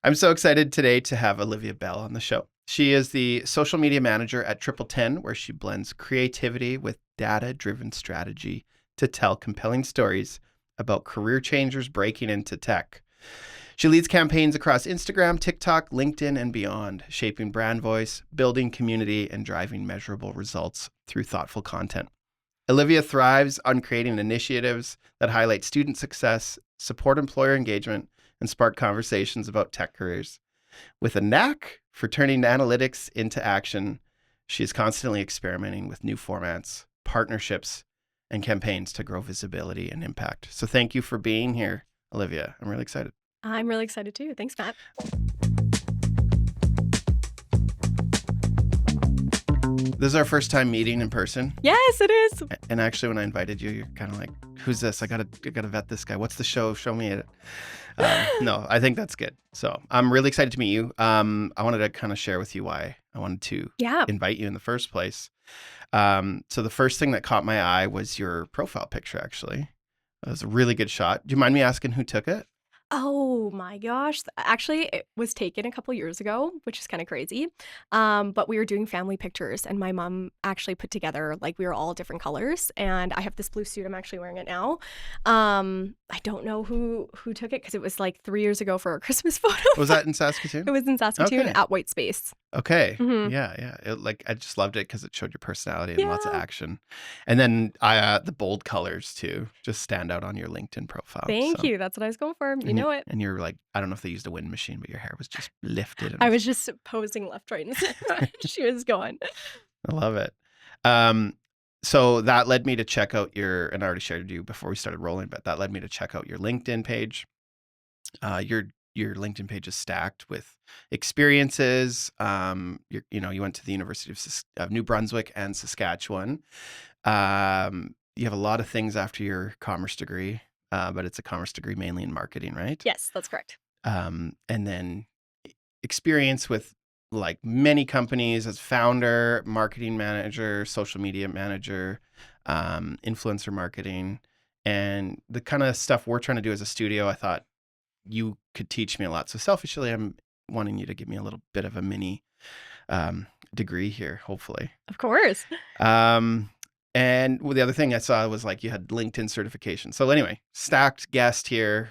I'm so excited today to have Olivia Bell on the show. She is the social media manager at TripleTen, where she blends creativity with data-driven strategy to tell compelling stories about career changers breaking into tech. She leads campaigns across Instagram, TikTok, LinkedIn, and beyond, shaping brand voice, building community, and driving measurable results through thoughtful content. Olivia thrives on creating initiatives that highlight student success, support employer engagement, and spark conversations about tech careers. With a knack for turning analytics into action, she is constantly experimenting with new formats, partnerships, and campaigns to grow visibility and impact. So thank you for being here, Olivia. I'm really excited. I'm really excited too. Thanks, Matt. This is our first time meeting in person. Yes, it is. And actually, when I invited you, you're kind of like, "Who's this? I gotta vet this guy. What's the show? Show me it." No, I think that's good. So I'm really excited to meet you. I wanted to kind of share with you why I wanted to invite you in the first place. So the first thing that caught my eye was your profile picture. Actually, it was a really good shot. Do you mind me asking who took it? Oh my gosh. Actually, it was taken a couple years ago, which is kind of crazy. But we were doing family pictures and my mom actually put together, like, we were all different colors, and I have this blue suit. I'm actually wearing it now. I don't know who took it because it was like 3 years ago for a Christmas photo. Was that in Saskatoon? It was in Saskatoon Okay. at White Space. Okay. Mhm. Yeah. I just loved it because it showed your personality and lots of action. And then the bold colors too just stand out on your LinkedIn profile. Thank you. That's what I was going for. You know it. And you're like, I don't know if they used a wind machine, but your hair was just lifted. I was just posing left, right, and center. She was going. I love it. So that led me to check out and I already shared you before we started rolling, but that led me to check out your LinkedIn page. Your LinkedIn page is stacked with experiences. You went to the University of New Brunswick and Saskatchewan. You have a lot of things after your commerce degree, but it's a commerce degree mainly in marketing, right? Yes, that's correct. And then experience with like many companies as founder, marketing manager, social media manager, influencer marketing, and the kind of stuff we're trying to do as a studio. I thought you could teach me a lot. So selfishly, I'm wanting you to give me a little bit of a mini degree here, hopefully. Of course. And the other thing I saw was like you had LinkedIn certification. So anyway, stacked guest here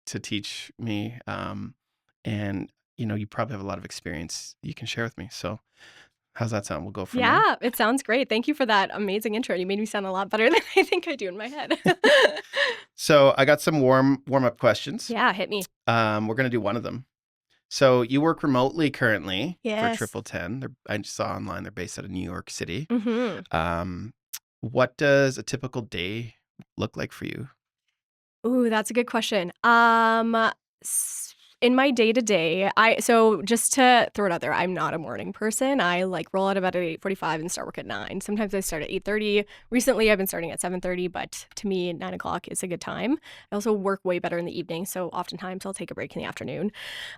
to teach me. And you probably have a lot of experience you can share with me. So how's that sound? We'll go from there. Yeah, it sounds great. Thank you for that amazing intro. You made me sound a lot better than I think I do in my head. So I got some warm up questions. Yeah, hit me. We're going to do one of them. So you work remotely currently for TripleTen. I saw online they're based out of New York City. Mm-hmm. What does a typical day look like for you? Ooh, that's a good question. In my day-to-day, so just to throw it out there, I'm not a morning person. I like roll out of bed at 8:45 and start work at 9. Sometimes I start at 8:30. Recently, I've been starting at 7:30, but to me, 9 o'clock is a good time. I also work way better in the evening, so oftentimes I'll take a break in the afternoon.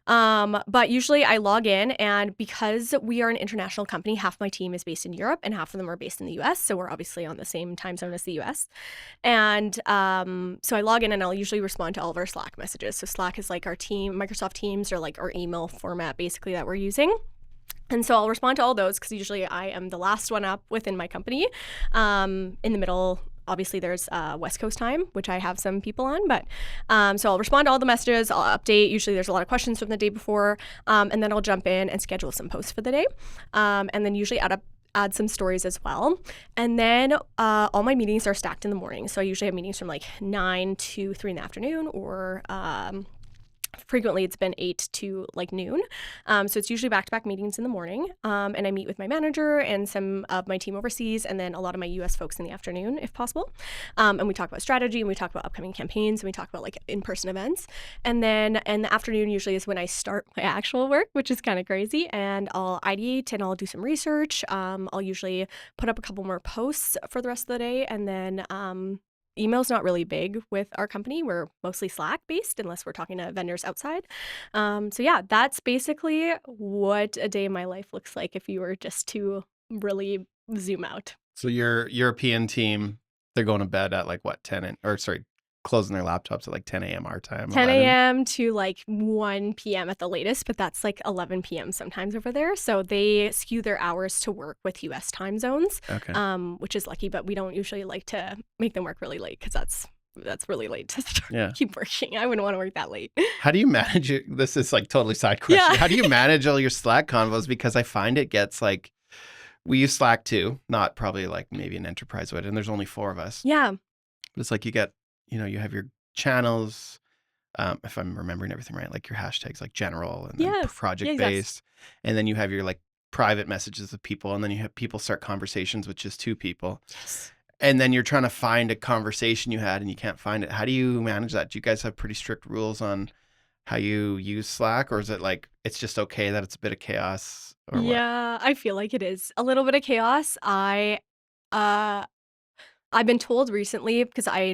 But usually I log in, and because we are an international company, half my team is based in Europe and half of them are based in the US, so we're obviously on the same time zone as the US. And so I log in and I'll usually respond to all of our Slack messages. So Slack is like our team, Microsoft Teams, or like our email format basically that we're using. And so I'll respond to all those because usually I am the last one up within my company. In the middle, obviously there's West Coast time, which I have some people on, but so I'll respond to all the messages, I'll update. Usually there's a lot of questions from the day before, and then I'll jump in and schedule some posts for the day. And then usually add some stories as well. And then all my meetings are stacked in the morning. So I usually have meetings from like 9 to 3 in the afternoon, or frequently it's been 8 to like noon. So it's usually back-to-back meetings in the morning. And I meet with my manager and some of my team overseas, and then a lot of my US folks in the afternoon, if possible. And we talk about strategy, and we talk about upcoming campaigns, and we talk about like in-person events. And then in the afternoon usually is when I start my actual work, which is kind of crazy. And I'll ideate and I'll do some research. I'll usually put up a couple more posts for the rest of the day. And then email's not really big with our company. We're mostly Slack based unless we're talking to vendors outside. So yeah, that's basically what a day in my life looks like if you were just to really zoom out. So your European team, they're going to bed at like what, 10 or sorry, closing their laptops at like 10 a.m. our time. 10 11. a.m. to like 1 p.m. at the latest, but that's like 11 p.m. sometimes over there. So they skew their hours to work with US time zones, Okay. which is lucky, but we don't usually like to make them work really late because that's really late to start Yeah. keep working. I wouldn't want to work that late. How do you manage it? This is like totally side question. Yeah. How do you manage all your Slack convos? Because I find it gets like, we use Slack too, not probably like maybe an enterprise would, and there's only 4 of us. Yeah. But it's like you get, you have your channels, if I'm remembering everything right, like your hashtags like general and then Yes. project Yes. based. And then you have your like private messages of people, and then you have people start conversations with just 2 people. Yes. And then you're trying to find a conversation you had and you can't find it. How do you manage that? Do you guys have pretty strict rules on how you use Slack, or is it like it's just okay that it's a bit of chaos or what? Yeah, I feel like it is a little bit of chaos. Uh I've been told recently because I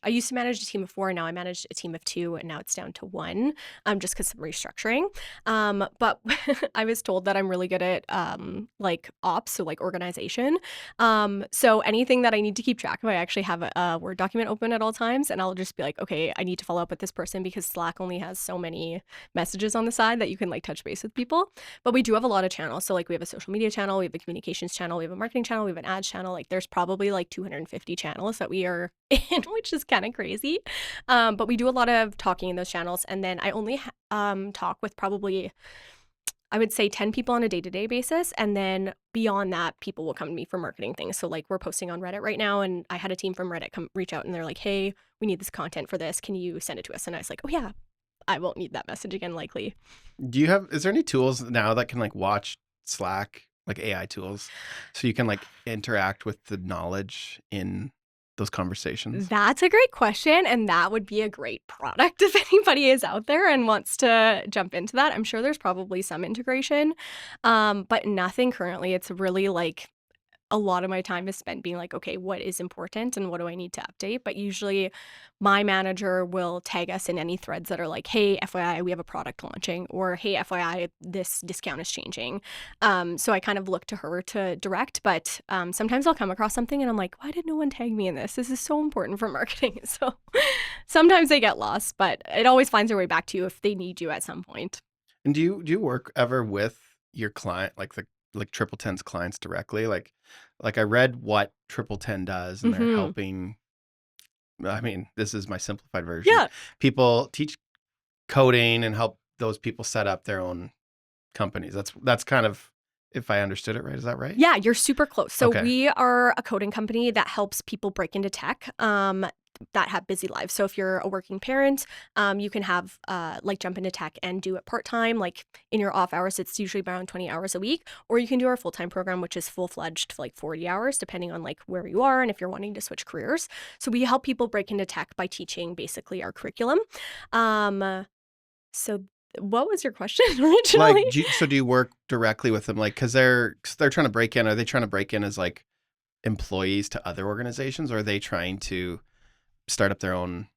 used to manage a team of 4, now I manage a team of 2, and now it's down to 1, just because of restructuring. But I was told that I'm really good at like ops, so like organization. So anything that I need to keep track of, I actually have a Word document open at all times, and I'll just be like, okay, I need to follow up with this person because Slack only has so many messages on the side that you can like touch base with people. But we do have a lot of channels. So like we have a social media channel, we have a communications channel, we have a marketing channel, we have an ads channel. Like there's probably like 250 channels that we are in, which is kind of crazy. But we do a lot of talking in those channels. And then I only talk with probably, I would say 10 people on a day-to-day basis. And then beyond that, people will come to me for marketing things. So like we're posting on Reddit right now, and I had a team from Reddit come reach out and they're like, hey, we need this content for this. Can you send it to us? And I was like, oh yeah, I won't need that message again, likely. Is there any tools now that can like watch Slack, like AI tools, so you can like interact with the knowledge in those conversations? That's a great question, and that would be a great product if anybody is out there and wants to jump into that. I'm sure there's probably some integration, but nothing currently. It's really like a lot of my time is spent being like, okay, what is important and what do I need to update? But usually my manager will tag us in any threads that are like, hey, FYI, we have a product launching, or hey, FYI, this discount is changing. So I kind of look to her to direct, but sometimes I'll come across something and I'm like, why did no one tag me in this? This is so important for marketing. So sometimes they get lost, but it always finds their way back to you if they need you at some point. And do you work ever with your client, like TripleTen's clients directly? Like I read what TripleTen does, and they're helping. I mean, this is my simplified version. Yeah. People teach coding and help those people set up their own companies. That's kind of, if I understood it right. Is that right? Yeah, you're super close. So Okay. we are a coding company that helps people break into tech that have busy lives. So if you're a working parent, you can have like jump into tech and do it part-time. Like in your off hours, it's usually around 20 hours a week. Or you can do our full-time program, which is full-fledged for like 40 hours, depending on like where you are and if you're wanting to switch careers. So we help people break into tech by teaching basically our curriculum. So what was your question originally? Like, do you work directly with them? Like, because they're trying to break in. Are they trying to break in as like employees to other organizations, or are they trying to start up their own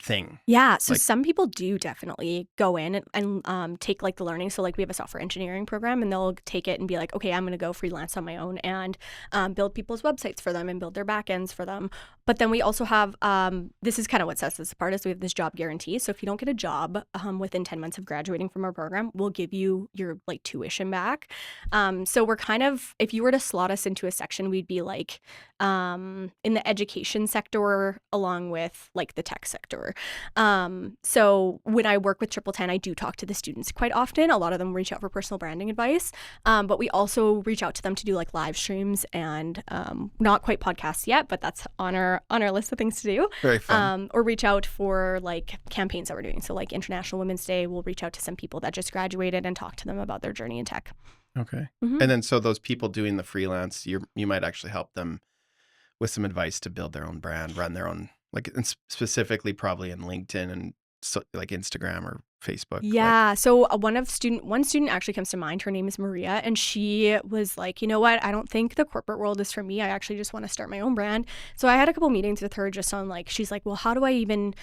thing? Yeah, so Like, some people do definitely go in and take like the learning. So like we have a software engineering program, and they'll take it and be like, okay, I'm going to go freelance on my own and build people's websites for them and build their backends for them. But then we also have, this is kind of what sets us apart, is we have this job guarantee. So if you don't get a job within 10 months of graduating from our program, we'll give you your like tuition back. So we're kind of, if you were to slot us into a section, we'd be like in the education sector along with like the tech sector. So when I work with TripleTen, I do talk to the students quite often. A lot of them reach out for personal branding advice, but we also reach out to them to do like live streams and not quite podcasts yet, but that's on our list of things to do. very fun. Or reach out for like campaigns that we're doing. So like International Women's Day, we'll reach out to some people that just graduated and talk to them about their journey in tech. Okay. Mhm. And then so those people doing the freelance, you might actually help them with some advice to build their own brand, run their own, like, and specifically probably in LinkedIn and so, like Instagram or Facebook. Yeah. So one student actually comes to mind. Her name is Maria, and she was like, you know what? I don't think the corporate world is for me. I actually just want to start my own brand. So I had a couple meetings with her just on like, she's like, well, how do I even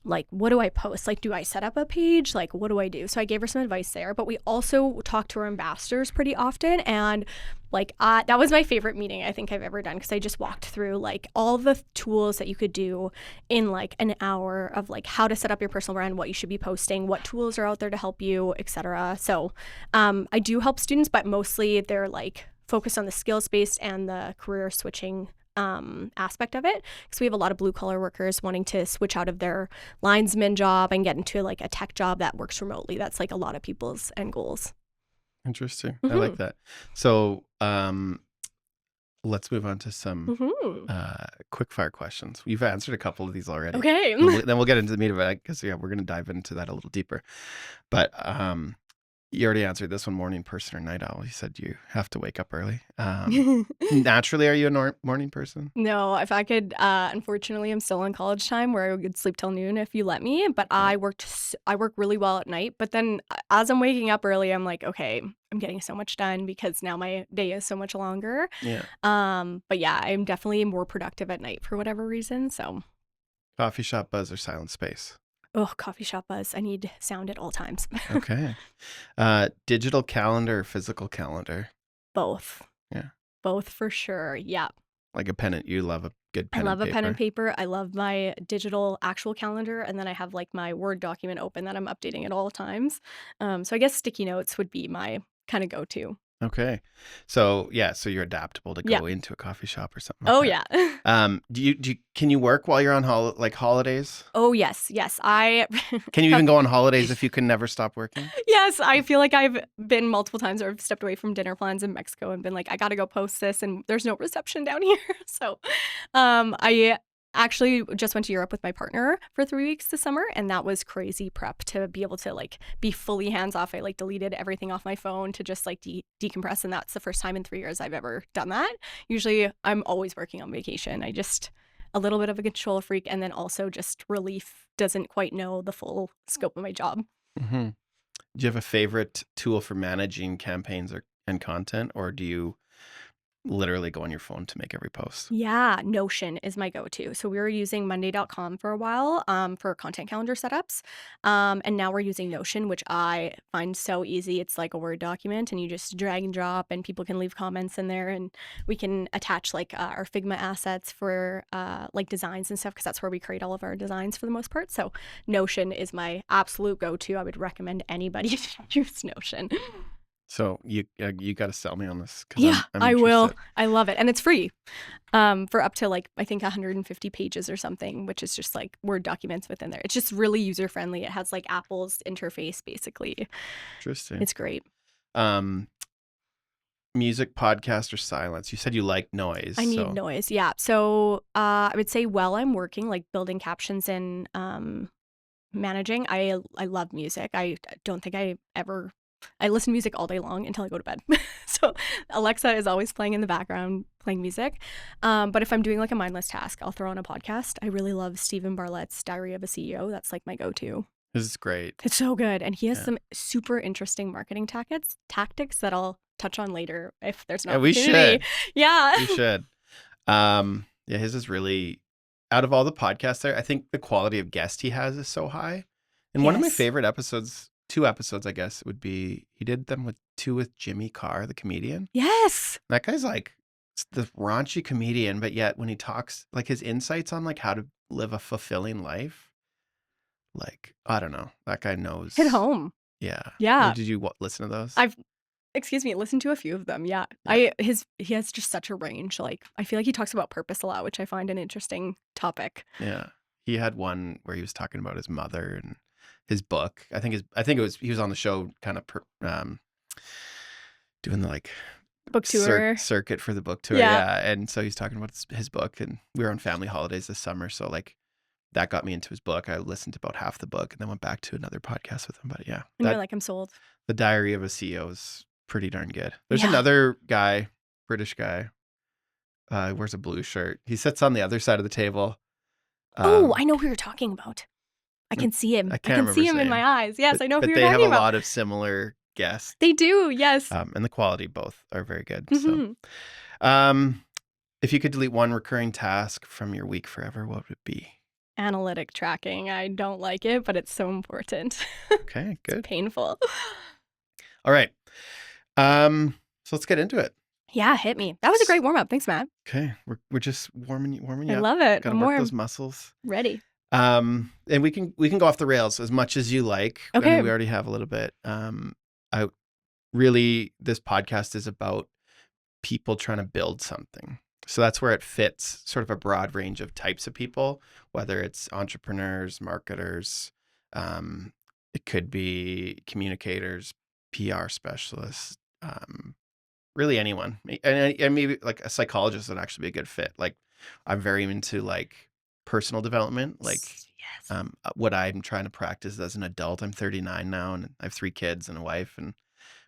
like, what do I post? Like, do I set up a page? Like, what do I do? So I gave her some advice there. But we also talked to our ambassadors pretty often. And like, that was my favorite meeting I think I've ever done, because I just walked through like all the tools that you could do in like an hour of like how to set up your personal brand, what you should be posting, what tools are out there to help you, etc. So I do help students, but mostly they're like focused on the skills based and the career switching aspect of it, because we have a lot of blue collar workers wanting to switch out of their linesman job and get into like a tech job that works remotely. That's like a lot of people's end goals. Interesting. I like that. So let's move on to some quick fire questions. You've answered a couple of these already. Okay. Then we'll get into the meat of it, because we're going to dive into that a little deeper. But you already answered this one: morning person or night owl. You said you have to wake up early. Naturally, are you a morning person? No, if I could, unfortunately, I'm still on college time where I would sleep till noon if you let me. But I work really well at night. But then as I'm waking up early, I'm like, okay, I'm getting so much done because now my day is so much longer. Yeah. But yeah, I'm definitely more productive at night for whatever reason. So coffee shop buzz or silent space? Oh, coffee shop buzz. I need sound at all times. Okay. Digital calendar or physical calendar? Both. Yeah. Both for sure. Yeah. Like a pen, you love a good pen I love and a pen and paper. I love my digital actual calendar. And then I have like my Word document open that I'm updating at all times. So I guess sticky notes would be my kind of go-to. Okay. So yeah, so you're adaptable to go into a coffee shop or something like that. Yeah. Can you work while you're on holidays? Oh yes. I Can you even go on holidays if you can never stop working? Yes, I feel like I've been multiple times where I've stepped away from dinner plans in Mexico and been like, I gotta go post this, and there's no reception down here. So I actually just went to Europe with my partner for 3 weeks this summer, and that was crazy prep to be able to like be fully hands off. I like deleted everything off my phone to just like decompress, and that's the first time in 3 years I've ever done that. Usually I'm always working on vacation. I just a little bit of a control freak, and then also just relief, doesn't quite know the full scope of my job. Mm-hmm. Do you have a favorite tool for managing campaigns and content, or do you literally go on your phone to make every post? Yeah, Notion is my go-to. So we were using Monday.com for a while for content calendar setups. And now we're using Notion, which I find so easy. It's like a Word document, and you just drag and drop, and people can leave comments in there, and we can attach like our Figma assets for like designs and stuff, because that's where we create all of our designs for the most part. So Notion is my absolute go-to. I would recommend anybody to use Notion. So you got to sell me on this. Yeah, I'm I will. interested. I love it. And it's free for up to like, I think 150 pages or something, which is just like Word documents within there. It's just really user friendly. It has like Apple's interface basically. Interesting. It's great. Music, podcast, or silence? You said you like noise. I need noise. Yeah. So I would say while I'm working, like building captions and managing, I love music. I don't think I listen to music all day long until I go to bed. So Alexa is always playing in the background, playing music. But if I'm doing like a mindless task, I'll throw on a podcast. I really love Stephen Bartlett's Diary of a CEO. That's like my go-to. This is great. It's so good. And he has some super interesting marketing tactics that I'll touch on later if there's an opportunity. We should. Yeah. We should. Yeah, his is really, out of all the podcasts there, I think the quality of guest he has is so high. And one of my favorite episodes, 2 episodes, I guess, would be, he did them with Jimmy Carr, the comedian. Yes. That guy's like the raunchy comedian, but yet when he talks, like his insights on like how to live a fulfilling life, like, I don't know, that guy knows. Hit home. Yeah. Yeah. Or did you listen to those? Listened to a few of them. Yeah. He has just such a range. Like, I feel like he talks about purpose a lot, which I find an interesting topic. Yeah. He had one where he was talking about his mother and his book. I think he was on the show kind of doing the like book tour circuit for the book tour. Yeah. And so he's talking about his book, and we were on family holidays this summer. So like that got me into his book. I listened to about half the book and then went back to another podcast with him. But yeah. And you're like, I'm sold. The Diary of a CEO is pretty darn good. There's another guy, British guy, wears a blue shirt. He sits on the other side of the table. I know who you're talking about. I can see him. I can see him in my eyes. Yes, I know who you're talking about. But they have a lot of similar guests. They do, yes. And the quality both are very good. Mm-hmm. So, if you could delete one recurring task from your week forever, what would it be? Analytic tracking. I don't like it, but it's so important. Okay, good. Painful. All right. So let's get into it. Yeah, hit me. That was a great warm up. Thanks, Matt. Okay, we're just warming I you up. love it. Got to I'm work warm. those muscles. Ready. And we can go off the rails as much as you like. Okay. I mean, we already have a little bit. I really, this podcast is about people trying to build something. So that's where it fits sort of a broad range of types of people, whether it's entrepreneurs, marketers, it could be communicators, PR specialists, really anyone. And maybe like a psychologist would actually be a good fit. Like I'm very into like personal development, like yes. what I'm trying to practice as an adult. I'm 39 now and I have 3 kids and a wife, and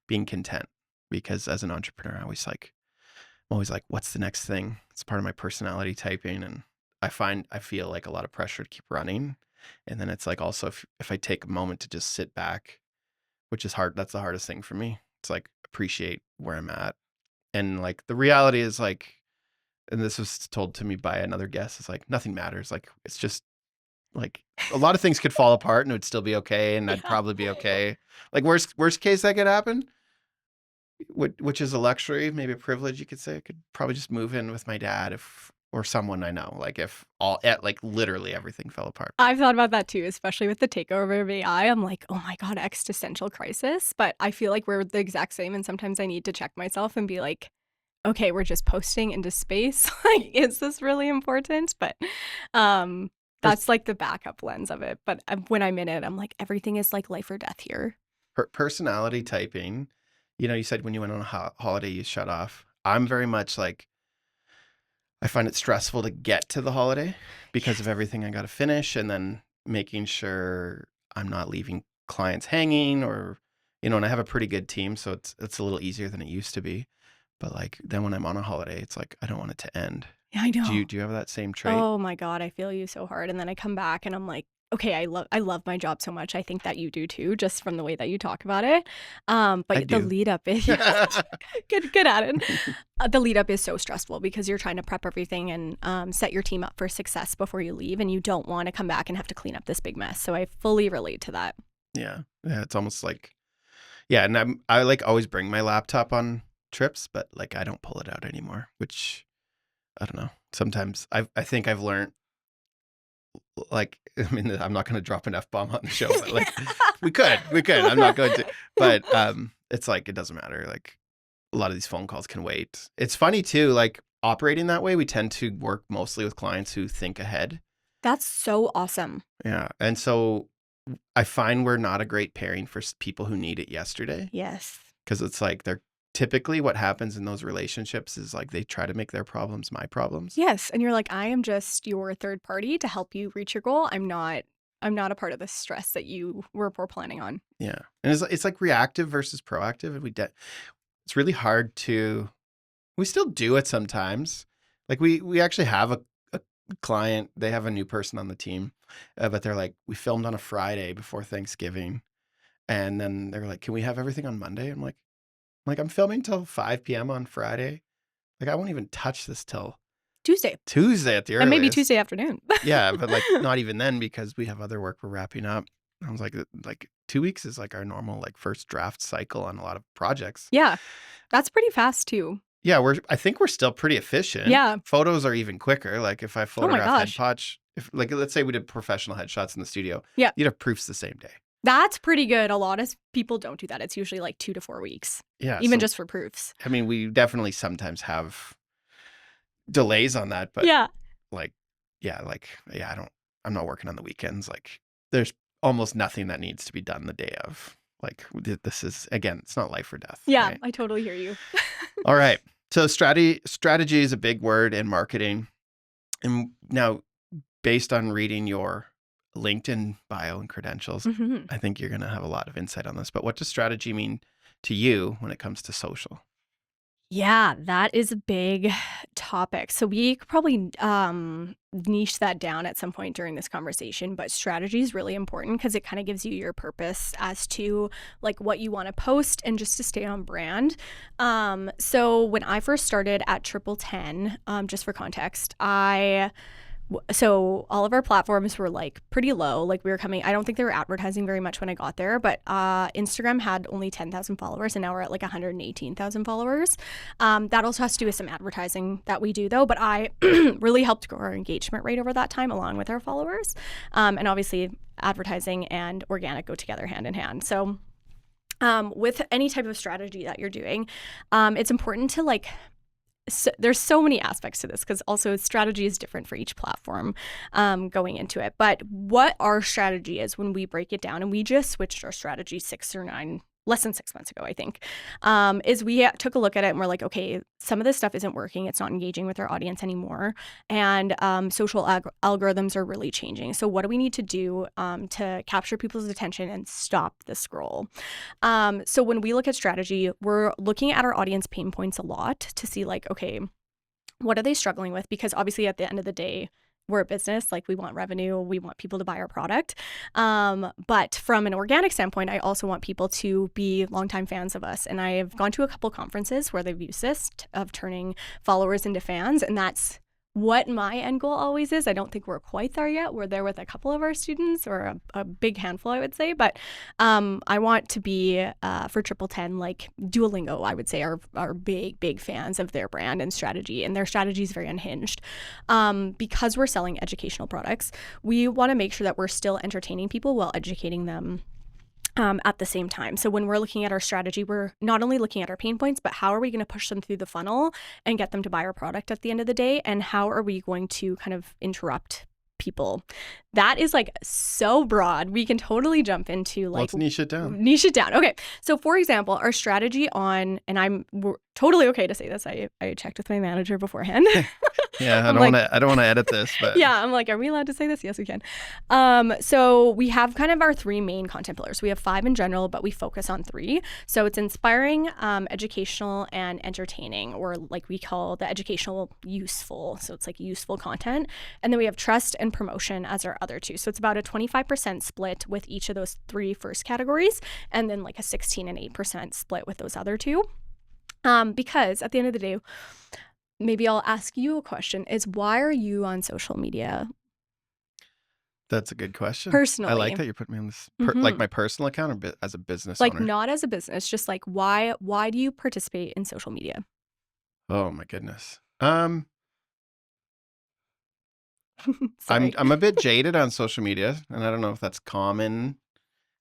being content, because as an entrepreneur, I'm always like, what's the next thing? It's part of my personality typing. And I feel like a lot of pressure to keep running. And then it's like, also if I take a moment to just sit back, which is hard, that's the hardest thing for me. It's like appreciate where I'm at. And like the reality is like, and this was told to me by another guest, it's like nothing matters. Like it's just like a lot of things could fall apart and it would still be okay, and I'd probably be okay. Like worst case that could happen, which is a luxury, maybe a privilege, you could say. I could probably just move in with my dad or someone I know. Like if like literally everything fell apart. I've thought about that too, especially with the takeover of AI. I'm like, oh my God, existential crisis. But I feel like we're the exact same. And sometimes I need to check myself and be like, okay, we're just posting into space. Like, is this really important? But that's like the backup lens of it. But when I'm in it, I'm like, everything is like life or death here. Personality typing, you said when you went on a holiday, you shut off. I'm very much like, I find it stressful to get to the holiday because of everything I got to finish, and then making sure I'm not leaving clients hanging, or, and I have a pretty good team, so it's a little easier than it used to be. But like then when I'm on a holiday, it's like, I don't want it to end. Yeah, I know. Do you have that same trait? Oh my God, I feel you so hard. And then I come back and I'm like, okay, I love my job so much. I think that you do too, just from the way that you talk about it. But the lead up is good at it. The lead up is so stressful because you're trying to prep everything and set your team up for success before you leave, and you don't want to come back and have to clean up this big mess. So I fully relate to that. Yeah, it's almost like, and I like always bring my laptop on trips, but like I don't pull it out anymore, which I don't know. Sometimes I think I've learned, like, I mean, I'm not going to drop an F-bomb on the show, but like we could, I'm not going to, but it's like, it doesn't matter. Like a lot of these phone calls can wait. It's funny too, like operating that way, we tend to work mostly with clients who think ahead. That's so awesome. Yeah. And so I find we're not a great pairing for people who need it yesterday. Yes. Because it's like they're typically, what happens in those relationships is like they try to make their problems my problems. Yes. And you're like, I am just your third party to help you reach your goal. I'm not a part of the stress that you were planning on. Yeah. And it's like reactive versus proactive. And it's really hard we still do it sometimes. Like we actually have a client, they have a new person on the team, but they're like, we filmed on a Friday before Thanksgiving. And then they're like, can we have everything on Monday? I'm like, I'm filming till 5 p.m. on Friday. Like I won't even touch this till Tuesday at the earliest. And maybe Tuesday afternoon. Yeah, but like not even then, because we have other work we're wrapping up. I was like 2 weeks is like our normal like first draft cycle on a lot of projects. Yeah, that's pretty fast too. Yeah, I think we're still pretty efficient. Yeah. Photos are even quicker. Like if I photograph headshots, like let's say we did professional headshots in the studio, you'd have proofs the same day. That's pretty good. A lot of people don't do that. It's usually like 2 to 4 weeks. Yeah. Even just for proofs. I mean, we definitely sometimes have delays on that, but I'm not working on the weekends. Like there's almost nothing that needs to be done the day of. Like this is, again, it's not life or death. Yeah, right? I totally hear you. All right. So strategy is a big word in marketing. And now, based on reading your LinkedIn bio and credentials, I think you're going to have a lot of insight on this. But what does strategy mean to you when it comes to social? Yeah, that is a big topic. So we could probably niche that down at some point during this conversation, but strategy is really important because it kind of gives you your purpose as to like what you want to post and just to stay on brand. So when I first started at TripleTen, just for context, I So all of our platforms were like pretty low. Like we were coming, I don't think they were advertising very much when I got there, but Instagram had only 10,000 followers and now we're at like 118,000 followers. That also has to do with some advertising that we do though, but I really helped grow our engagement rate over that time along with our followers. And obviously advertising and organic go together hand in hand. So with any type of strategy that you're doing, it's important to like there's so many aspects to this because also strategy is different for each platform going into it. But what our strategy is when we break it down, and we just switched our strategy less than 6 months ago, I think, is we took a look at it and we're like, okay, some of this stuff isn't working. It's not engaging with our audience anymore. And social algorithms are really changing. So what do we need to do to capture people's attention and stop the scroll? So when we look at strategy, we're looking at our audience pain points a lot to see like, okay, what are they struggling with? Because obviously at the end of the day, we're a business, like we want revenue, we want people to buy our product. But from an organic standpoint, I also want people to be longtime fans of us. And I've gone to a couple conferences where they've used this of turning followers into fans. And that's what my end goal always is. I don't think we're quite there yet. We're there with a couple of our students, or a big handful, I would say. But I want to be, for TripleTen, like Duolingo, I would say, are big fans of their brand and strategy. And their strategy is very unhinged. Because we're selling educational products, we want to make sure that we're still entertaining people while educating them at the same time. So when we're looking at our strategy, we're not only looking at our pain points, but how are we going to push them through the funnel and get them to buy our product at the end of the day? And how are we going to kind of interrupt people? That is like so broad. We can totally jump into like, let's niche it down. Niche it down. Okay. So for example, our strategy on, and we're totally okay to say this. I checked with my manager beforehand. Yeah, I don't want to edit this, but yeah, I'm like, are we allowed to say this? Yes, we can. So we have kind of our three main content pillars. We have 5 in general, but we focus on 3. So it's inspiring, educational, and entertaining, or like we call the educational useful. So it's like useful content. And then we have trust and promotion as our other 2. So it's about a 25% split with each of those 3 first categories, and then like a 16 and 8% split with those other 2. Because at the end of the day, maybe I'll ask you a question, is why are you on social media? That's a good question. Personally. I like that you're putting me on this, like my personal account, or as a business like owner? Not as a business, just like why do you participate in social media? Oh my goodness. Sorry. I'm a bit jaded on social media, and I don't know if that's common.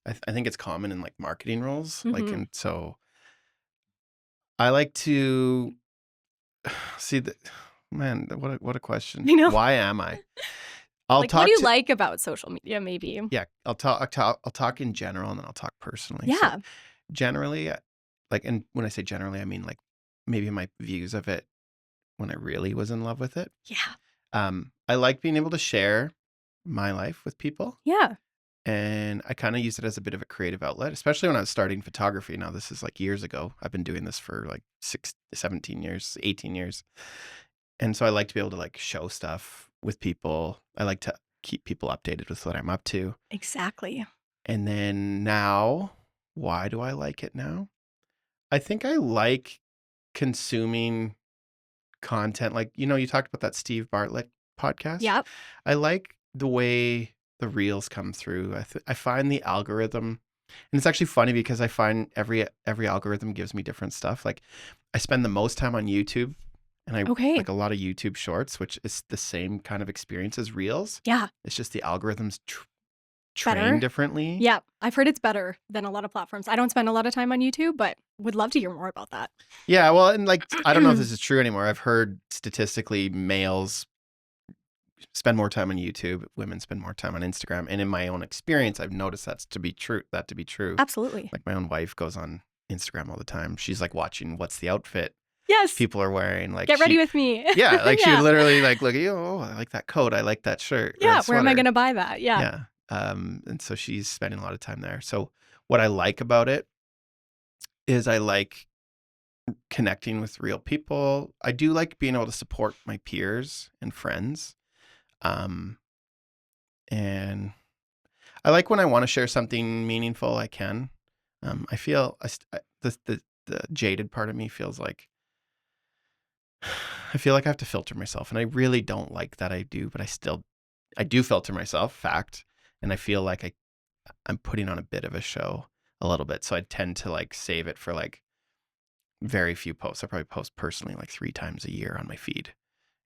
I think it's common in like marketing roles. Like, and so I like to see that. Man, what a question. You know? Why am I? Like, what do you like about social media? Maybe. Yeah, I'll talk in general, and then I'll talk personally. Yeah. So generally, like, and when I say generally, I mean like maybe my views of it when I really was in love with it. Yeah. I like being able to share my life with people. Yeah. And I kind of use it as a bit of a creative outlet, especially when I was starting photography. Now, this is like years ago. I've been doing this for like 17 years, 18 years. And so I like to be able to like show stuff with people. I like to keep people updated with what I'm up to. Exactly. And then now, why do I like it now? I think I like consuming content. Like, you talked about that Steve Bartlett podcast. Yep. I like the way the reels come through. I find the algorithm, and it's actually funny because I find every algorithm gives me different stuff. Like, I spend the most time on YouTube, and I like a lot of YouTube shorts, which is the same kind of experience as reels. Yeah. It's just the algorithms train differently. Yeah. I've heard it's better than a lot of platforms. I don't spend a lot of time on YouTube, but would love to hear more about that. Yeah. Well, and like, I don't know if this is true anymore. I've heard statistically males spend more time on YouTube, women spend more time on Instagram. And in my own experience, I've noticed that to be true. Absolutely. Like, my own wife goes on Instagram all the time. She's like watching what's the outfit people are wearing. Like, get ready with me. Yeah. Like she literally like, look at you. Oh, I like that coat. I like that shirt. Yeah. Where am I going to buy that? Yeah. Yeah. And so she's spending a lot of time there. So what I like about it is I like connecting with real people. I do like being able to support my peers and friends. And I like when I want to share something meaningful, I can. I feel the jaded part of me feels like I feel like I have to filter myself, and I really don't like that I do, but I do filter myself, fact. And I feel like I'm putting on a bit of a show a little bit. So I tend to like save it for like very few posts. I probably post personally like 3 times a year on my feed.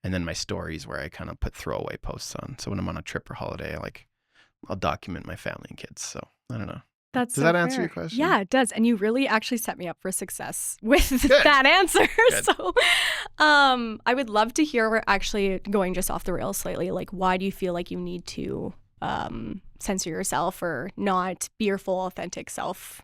And then my stories where I kind of put throwaway posts on. So when I'm on a trip or holiday, I'll document my family and kids. So I don't know. That's Does so that answer fair. your question? Yeah, it does. And you really actually set me up for success with Good. that answer. Good. So I would love to hear, actually going just off the rails slightly, like why do you feel like you need to censor yourself or not be your full authentic self?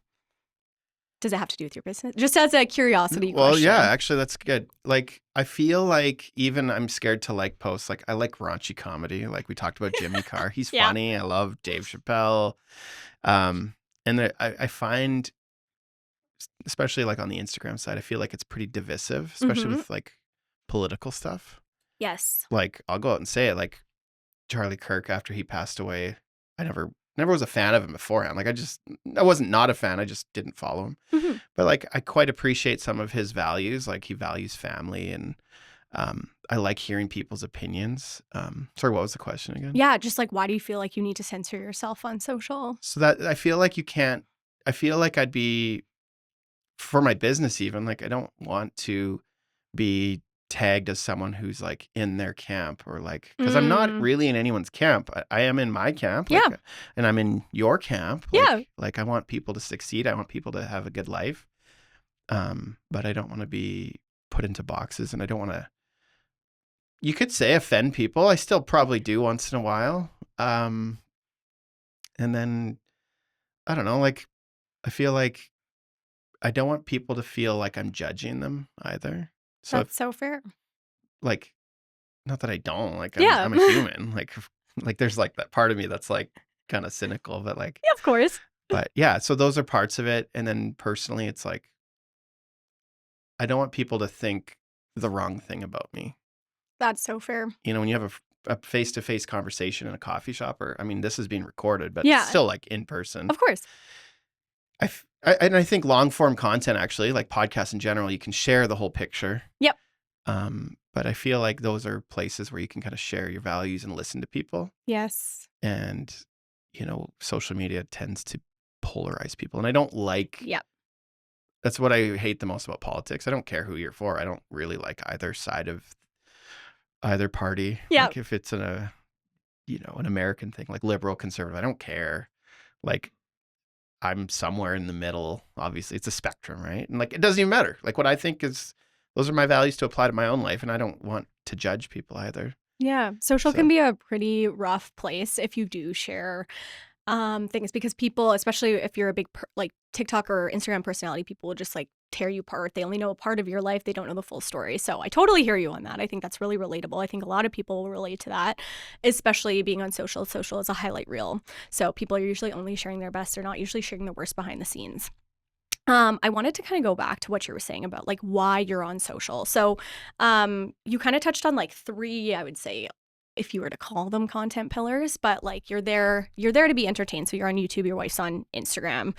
Does it have to do with your business? Just as a curiosity Well, question. yeah, actually that's good. Like I feel like even I'm scared to like post, like I like raunchy comedy. Like we talked about Jimmy Carr. He's Yeah. funny. I love Dave Chappelle. And I find, especially like on the Instagram side, I feel like it's pretty divisive, especially with like political stuff. Yes. Like I'll go out and say it, like Charlie Kirk after he passed away, I never was a fan of him beforehand. Like I wasn't not a fan. I just didn't follow him. Mhm. But like I quite appreciate some of his values. Like he values family, and I like hearing people's opinions. Sorry, what was the question again? Yeah, just like why do you feel like you need to censor yourself on social? So that I feel like you can't. I feel like I'd be, for my business even, like I don't want to be tagged as someone who's like in their camp, or like, because I'm not really in anyone's camp. I am in my camp, like, Yeah. and I'm in your camp. Yeah. Like I want people to succeed. I want people to have a good life. But I don't want to be put into boxes, and I don't want to, you could say, offend people. I still probably do once in a while. And then I don't know, like I feel like I don't want people to feel like I'm judging them either. So That's so fair. like, not that I don't, like Yeah. I'm a human. Like there's like that part of me that's like kind of cynical, but like, Yeah, of course. but yeah, so those are parts of it. And then personally, it's like, I don't want people to think the wrong thing about me. That's so fair. You know, when you have a face-to-face conversation in a coffee shop, or, I mean, this is being recorded, but Yeah. it's still like in person. Of course. And I think long form content, actually, like podcasts in general, you can share the whole picture. Yep. But I feel like those are places where you can kind of share your values and listen to people. Yes. And, you know, social media tends to polarize people. And I don't like, Yep. that's what I hate the most about politics. I don't care who you're for. I don't really like either side of either party. Yep. Like if it's an American thing, like liberal, conservative, I don't care. Like I'm somewhere in the middle. Obviously, it's a spectrum, right? And like it doesn't even matter. Like what I think is, those are my values to apply to my own life, and I don't want to judge people either. Yeah. Social So- can be a pretty rough place if you do share things, because people, especially if you're a big like TikTok or Instagram personality, people will just like tear you apart. They only know a part of your life. They don't know the full story. So I totally hear you on that. I think that's really relatable. I think a lot of people will relate to that, especially being on social. Social is a highlight reel. So people are usually only sharing their best. They're not usually sharing the worst behind the scenes. I wanted to kind of go back to what you were saying about like why you're on social. So you kind of touched on like 3, I would say, if you were to call them content pillars, but like you're there to be entertained. So you're on YouTube, your wife's on Instagram.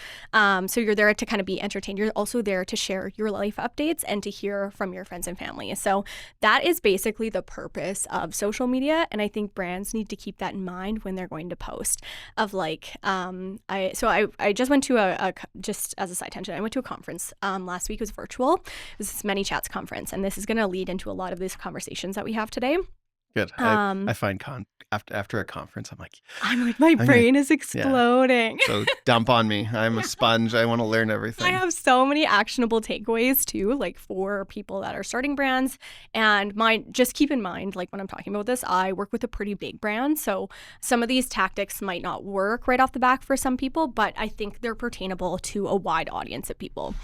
So you're there to kind of be entertained. You're also there to share your life updates and to hear from your friends and family. So that is basically the purpose of social media. And I think brands need to keep that in mind when they're going to post of like, I just went to just as a side tangent, I went to a conference last week. It was virtual. It was this Many Chats conference. And this is going to lead into a lot of these conversations that we have today. Good. I find after a conference, I'm like, my brain is exploding. so dump on me. I'm a sponge. I want to learn everything. I have so many actionable takeaways too, like for people that are starting brands. And just keep in mind, like when I'm talking about this, I work with a pretty big brand. So some of these tactics might not work right off the back for some people, but I think they're pertainable to a wide audience of people.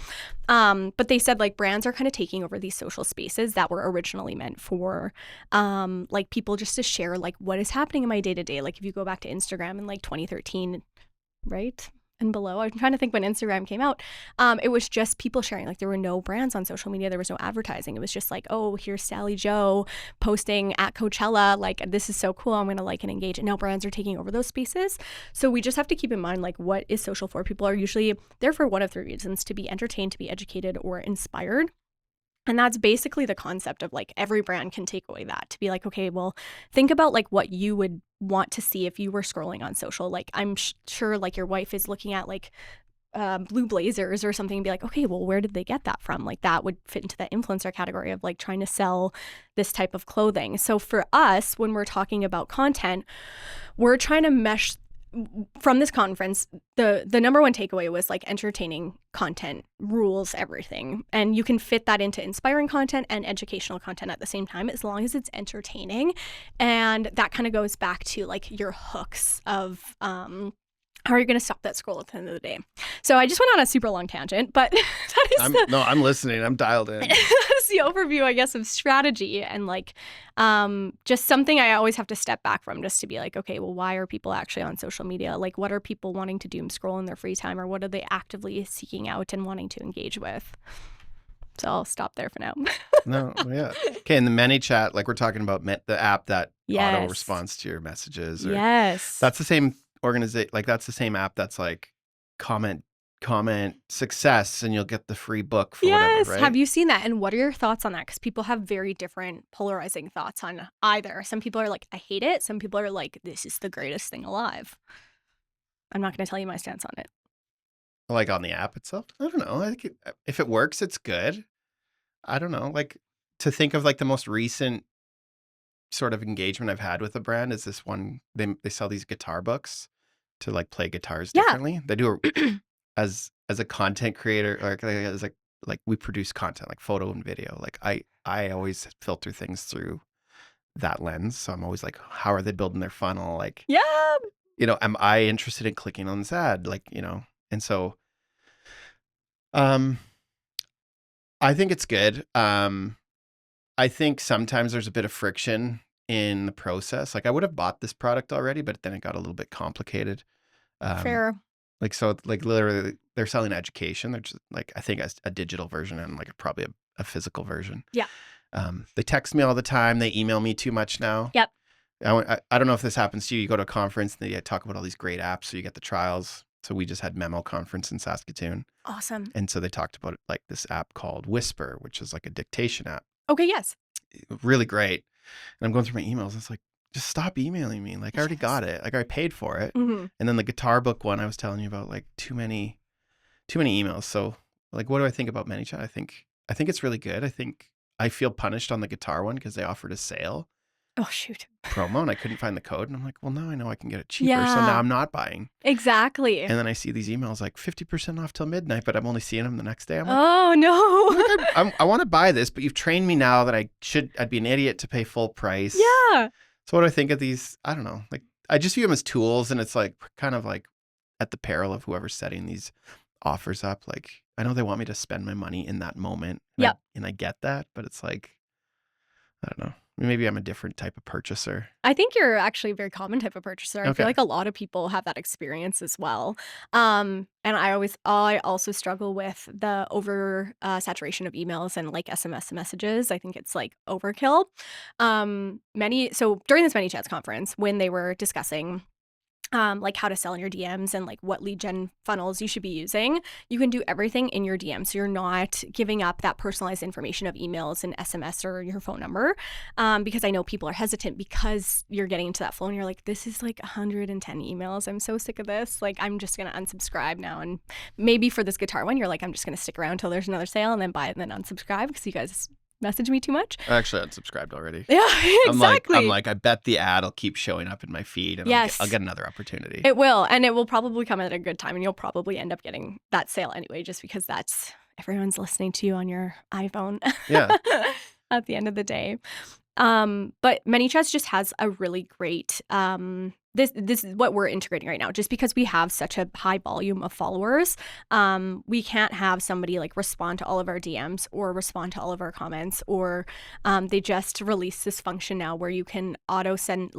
But they said like brands are kind of taking over these social spaces that were originally meant for like people just to share like what is happening in my day-to-day. Like if you go back to Instagram in like 2013, right? And below, I'm trying to think when Instagram came out, it was just people sharing. Like there were no brands on social media. There was no advertising. It was just like, oh, here's Sally Joe posting at Coachella. Like, this is so cool. I'm going to like and engage. And now brands are taking over those spaces. So we just have to keep in mind, like, what is social for? People are usually there for one of 3 reasons: to be entertained, to be educated, or inspired. And that's basically the concept of like every brand can take away that to be like, okay, well, think about like what you would want to see if you were scrolling on social. Like I'm sure like your wife is looking at like blue blazers or something and be like, okay, well, where did they get that from? Like that would fit into the influencer category of like trying to sell this type of clothing. So for us, when we're talking about content, we're trying to mesh from this conference. The number one takeaway was like entertaining content rules everything, and you can fit that into inspiring content and educational content at the same time as long as it's entertaining. And that kind of goes back to like your hooks of how are you going to stop that scroll at the end of the day? So I just went on a super long tangent, but that is I'm listening. I'm dialed in. that's the overview, I guess, of strategy and like just something I always have to step back from just to be like, okay, well, why are people actually on social media? Like, what are people wanting to doom scroll in their free time, or what are they actively seeking out and wanting to engage with? So I'll stop there for now. No, yeah. Okay, in the ManyChat, like we're talking about the app that Yes. auto responds to your messages. Or, Yes. that's the same organization. Like that's the same app that's like comment success, and you'll get the free book for whatever, right? Have you seen that? And what are your thoughts on that? Because people have very different polarizing thoughts on either. Some people are like, I hate it. Some people are like, this is the greatest thing alive. I'm not going to tell you my stance on it. Like on the app itself? I don't know. I think if it works, it's good. I don't know. Like to think of like the most recent sort of engagement I've had with a brand is this one. They sell these guitar books to like play guitars Yeah. differently. They do as a content creator, or as like we produce content like photo and video. Like I always filter things through that lens. So I'm always like, how are they building their funnel? Like, Yeah. am I interested in clicking on this ad? Like, and so I think it's good. I think sometimes there's a bit of friction in the process. Like I would have bought this product already, but then it got a little bit complicated. Fair. Like, so like literally they're selling education. They're just like, I think a digital version and like probably a physical version. Yeah. They text me all the time. They email me too much now. Yep. I don't know if this happens to you. You go to a conference and they talk about all these great apps. So you get the trials. So we just had Memo conference in Saskatoon. Awesome. And so they talked about like this app called Whisper, which is like a dictation app. Okay, yes. Really great. And I'm going through my emails. It's like, just stop emailing me. Like I already got it. Like I paid for it. Mm-hmm. And then the guitar book one I was telling you about, like too many emails. So like, what do I think about ManyChat? I think it's really good. I think I feel punished on the guitar one because they offered a sale Oh, shoot. promo and I couldn't find the code. And I'm like, well, now I know I can get it cheaper. Yeah. So now I'm not buying. Exactly. And then I see these emails like 50% off till midnight, but I'm only seeing them the next day. I'm like, oh, no. I want to buy this, but you've trained me now that I'd be an idiot to pay full price. Yeah. So what do I think of these? I don't know. Like I just view them as tools, and it's like kind of like at the peril of whoever's setting these offers up. Like I know they want me to spend my money in that moment. Yep. And I get that, but it's like, I don't know. Maybe I'm a different type of purchaser. I think you're actually a very common type of purchaser. I Okay. feel like a lot of people have that experience as well. And I also struggle with the over saturation of emails and like SMS messages. I think it's like overkill. So during this ManyChats conference, when they were discussing like how to sell in your DMs and like what lead gen funnels you should be using, you can do everything in your DM. So you're not giving up that personalized information of emails and SMS or your phone number. Because I know people are hesitant because you're getting into that flow and you're like, this is like 110 emails. I'm so sick of this. Like, I'm just going to unsubscribe now. And maybe for this guitar one, you're like, I'm just going to stick around until there's another sale and then buy it and then unsubscribe because you guys message me too much. I actually unsubscribed already. Yeah, exactly. I'm like, I bet the ad will keep showing up in my feed and Yes. I'll get another opportunity. It will. And it will probably come at a good time and you'll probably end up getting that sale anyway, just because everyone's listening to you on your iPhone. Yeah. At the end of the day. But ManyChats just has a really great this is what we're integrating right now. Just because we have such a high volume of followers, we can't have somebody like respond to all of our DMs or respond to all of our comments, or they just released this function now where you can auto set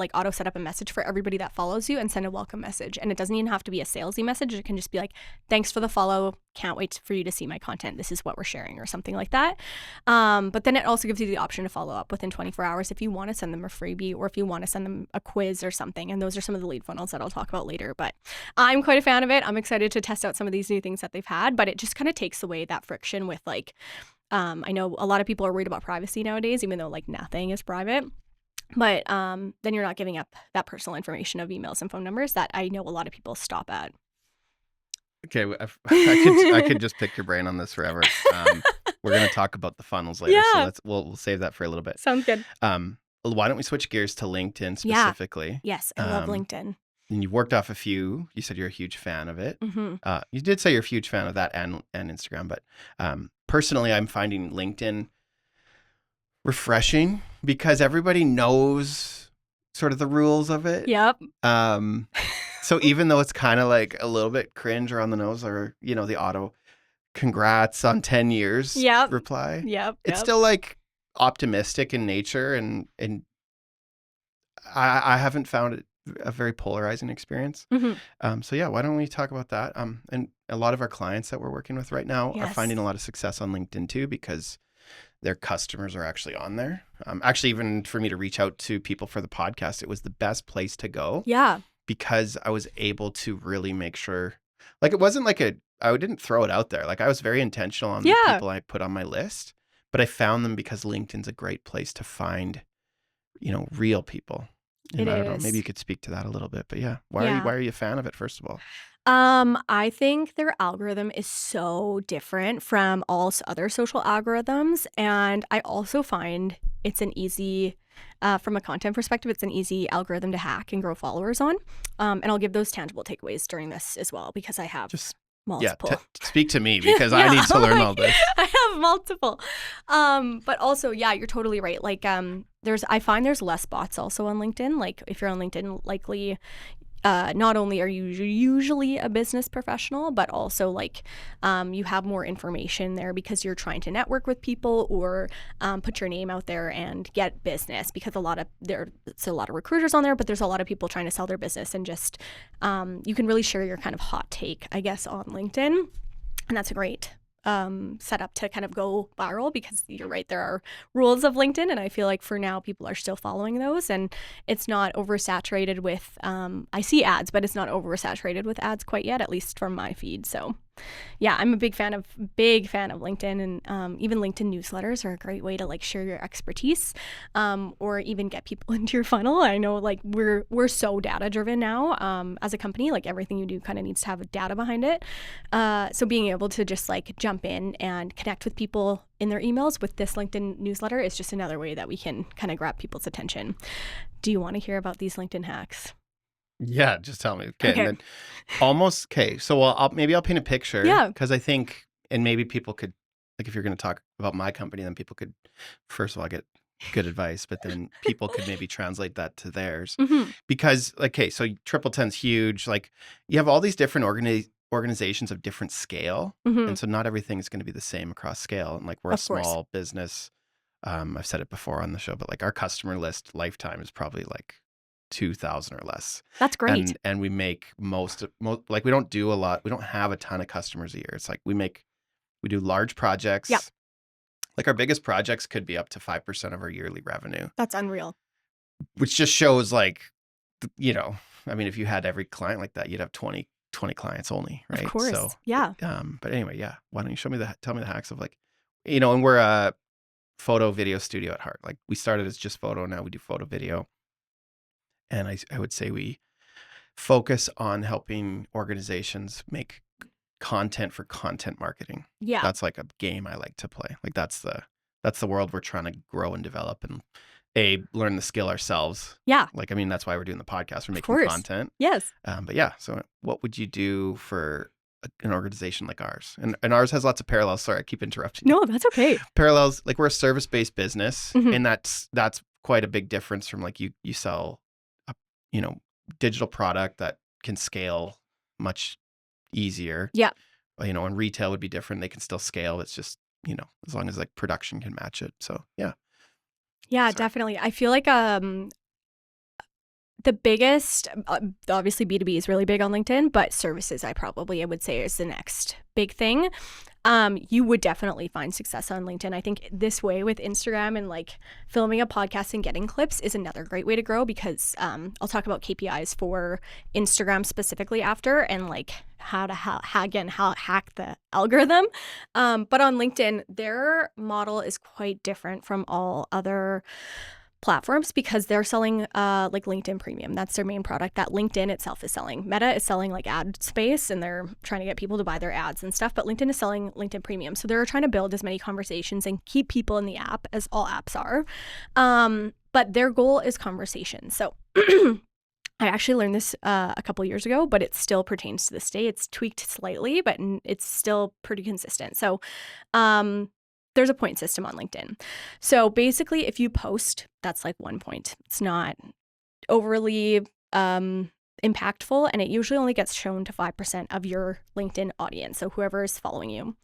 up a message for everybody that follows you and send a welcome message. And it doesn't even have to be a salesy message. It can just be like, thanks for the follow. Can't wait for you to see my content. This is what we're sharing, or something like that. But then it also gives you the option to follow up within 24 hours if you want to send them a freebie or if you want to send them a quiz or something. And those are some of the lead funnels that I'll talk about later. But I'm quite a fan of it. I'm excited to test out some of these new things that they've had, but it just kind of takes away that friction with like I know a lot of people are worried about privacy nowadays, even though like nothing is private. But then you're not giving up that personal information of emails and phone numbers that I know a lot of people stop at. Okay, I could just pick your brain on this forever. We're gonna talk about the funnels later, so Yeah. we'll save that for a little bit. Sounds good. Why don't we switch gears to LinkedIn Yeah. specifically? Yes, I love LinkedIn. And you've worked off a few. You said you're a huge fan of it. Mm-hmm. You did say you're a huge fan of that and Instagram, but personally, I'm finding LinkedIn refreshing because everybody knows sort of the rules of it. Yep. So even though it's kind of like a little bit cringe or on the nose, or the auto congrats on 10 years reply. Yep. It's still like optimistic in nature, and I haven't found it a very polarizing experience. Mm-hmm. So yeah, why don't we talk about that? And a lot of our clients that we're working with right now are finding a lot of success on LinkedIn too, because their customers are actually on there. Actually, even for me to reach out to people for the podcast, it was the best place to go. Yeah. Because I was able to really make sure, like, it wasn't like I didn't throw it out there. Like, I was very intentional on the people I put on my list, but I found them because LinkedIn's a great place to find, real people. And I don't know, maybe you could speak to that a little bit, but yeah, why are you a fan of it, first of all? I think their algorithm is so different from all other social algorithms. And I also find it's an easy, from a content perspective, it's an easy algorithm to hack and grow followers on. And I'll give those tangible takeaways during this as well, because I have multiple. Yeah, speak to me, because I need to learn all this. I have multiple. But also, yeah, you're totally right. Like, I find there's less bots also on LinkedIn. Like, if you're on LinkedIn, likely not only are you usually a business professional, but also like you have more information there because you're trying to network with people or put your name out there and get business, because there's a lot of recruiters on there, but there's a lot of people trying to sell their business, and just you can really share your kind of hot take, I guess, on LinkedIn. And that's a great set up to kind of go viral, because you're right, there are rules of LinkedIn, and I feel like for now people are still following those, and it's not oversaturated with I see ads, but it's not oversaturated with ads quite yet, at least from my feed. So yeah, I'm a big fan of LinkedIn, and even LinkedIn newsletters are a great way to like share your expertise, or even get people into your funnel. I know like we're so data driven now as a company, like everything you do kind of needs to have data behind it. So being able to just like jump in and connect with people in their emails with this LinkedIn newsletter is just another way that we can kind of grab people's attention. Do you want to hear about these LinkedIn hacks? Yeah, just tell me. Okay. And then so maybe I'll paint a picture. Yeah. Because I think, and maybe people could, like, if you're going to talk about my company, then people could, first of all, get good advice, but then people could maybe translate that to theirs. Mm-hmm. Because, okay, so TripleTen's huge. Like, you have all these different organizations of different scale. Mm-hmm. And so not everything is going to be the same across scale. And like, we're a small business. I've said it before on the show, but like our customer list lifetime is probably like 2,000 or less. That's great. And we make most like, we don't do a lot. We don't have a ton of customers a year. It's like we do large projects. Yep. Like our biggest projects could be up to 5% of our yearly revenue. That's unreal. Which just shows like, I mean, if you had every client like that, you'd have 20 clients only, right? Of course. So yeah. But anyway, yeah. Why don't you tell me the hacks of like, and we're a photo video studio at heart. Like we started as just photo. Now we do photo video. And I would say we focus on helping organizations make content for content marketing. Yeah. That's like a game I like to play. Like that's the world we're trying to grow and develop, and learn the skill ourselves. Yeah. Like, I mean, that's why we're doing the podcast. We're making content. Yes. But yeah, so what would you do for an organization like ours? And ours has lots of parallels. Sorry, I keep interrupting. No, that's okay. Parallels, like we're a service-based business, Mm-hmm. and that's quite a big difference from like you sell digital product that can scale much easier. Yeah. And retail would be different. They can still scale. It's just, as long as like production can match it. So yeah. Yeah, definitely. I feel like the biggest, obviously B2B is really big on LinkedIn, but services I would say is the next big thing. You would definitely find success on LinkedIn. I think this way with Instagram and like filming a podcast and getting clips is another great way to grow, because I'll talk about KPIs for Instagram specifically after, and like how hack the algorithm. But on LinkedIn, their model is quite different from all other platforms, because they're selling like LinkedIn Premium. That's their main product that LinkedIn itself is selling. Meta is selling like ad space, and they're trying to get people to buy their ads and stuff, but LinkedIn is selling LinkedIn Premium. So they're trying to build as many conversations and keep people in the app as all apps are. But their goal is conversation. So I actually learned this a couple years ago, but it still pertains to this day. It's tweaked slightly, but it's still pretty consistent. So there's a point system on LinkedIn. So basically, if you post, that's like 1 point. It's not overly impactful, and it usually only gets shown to 5% of your LinkedIn audience, so whoever is following you.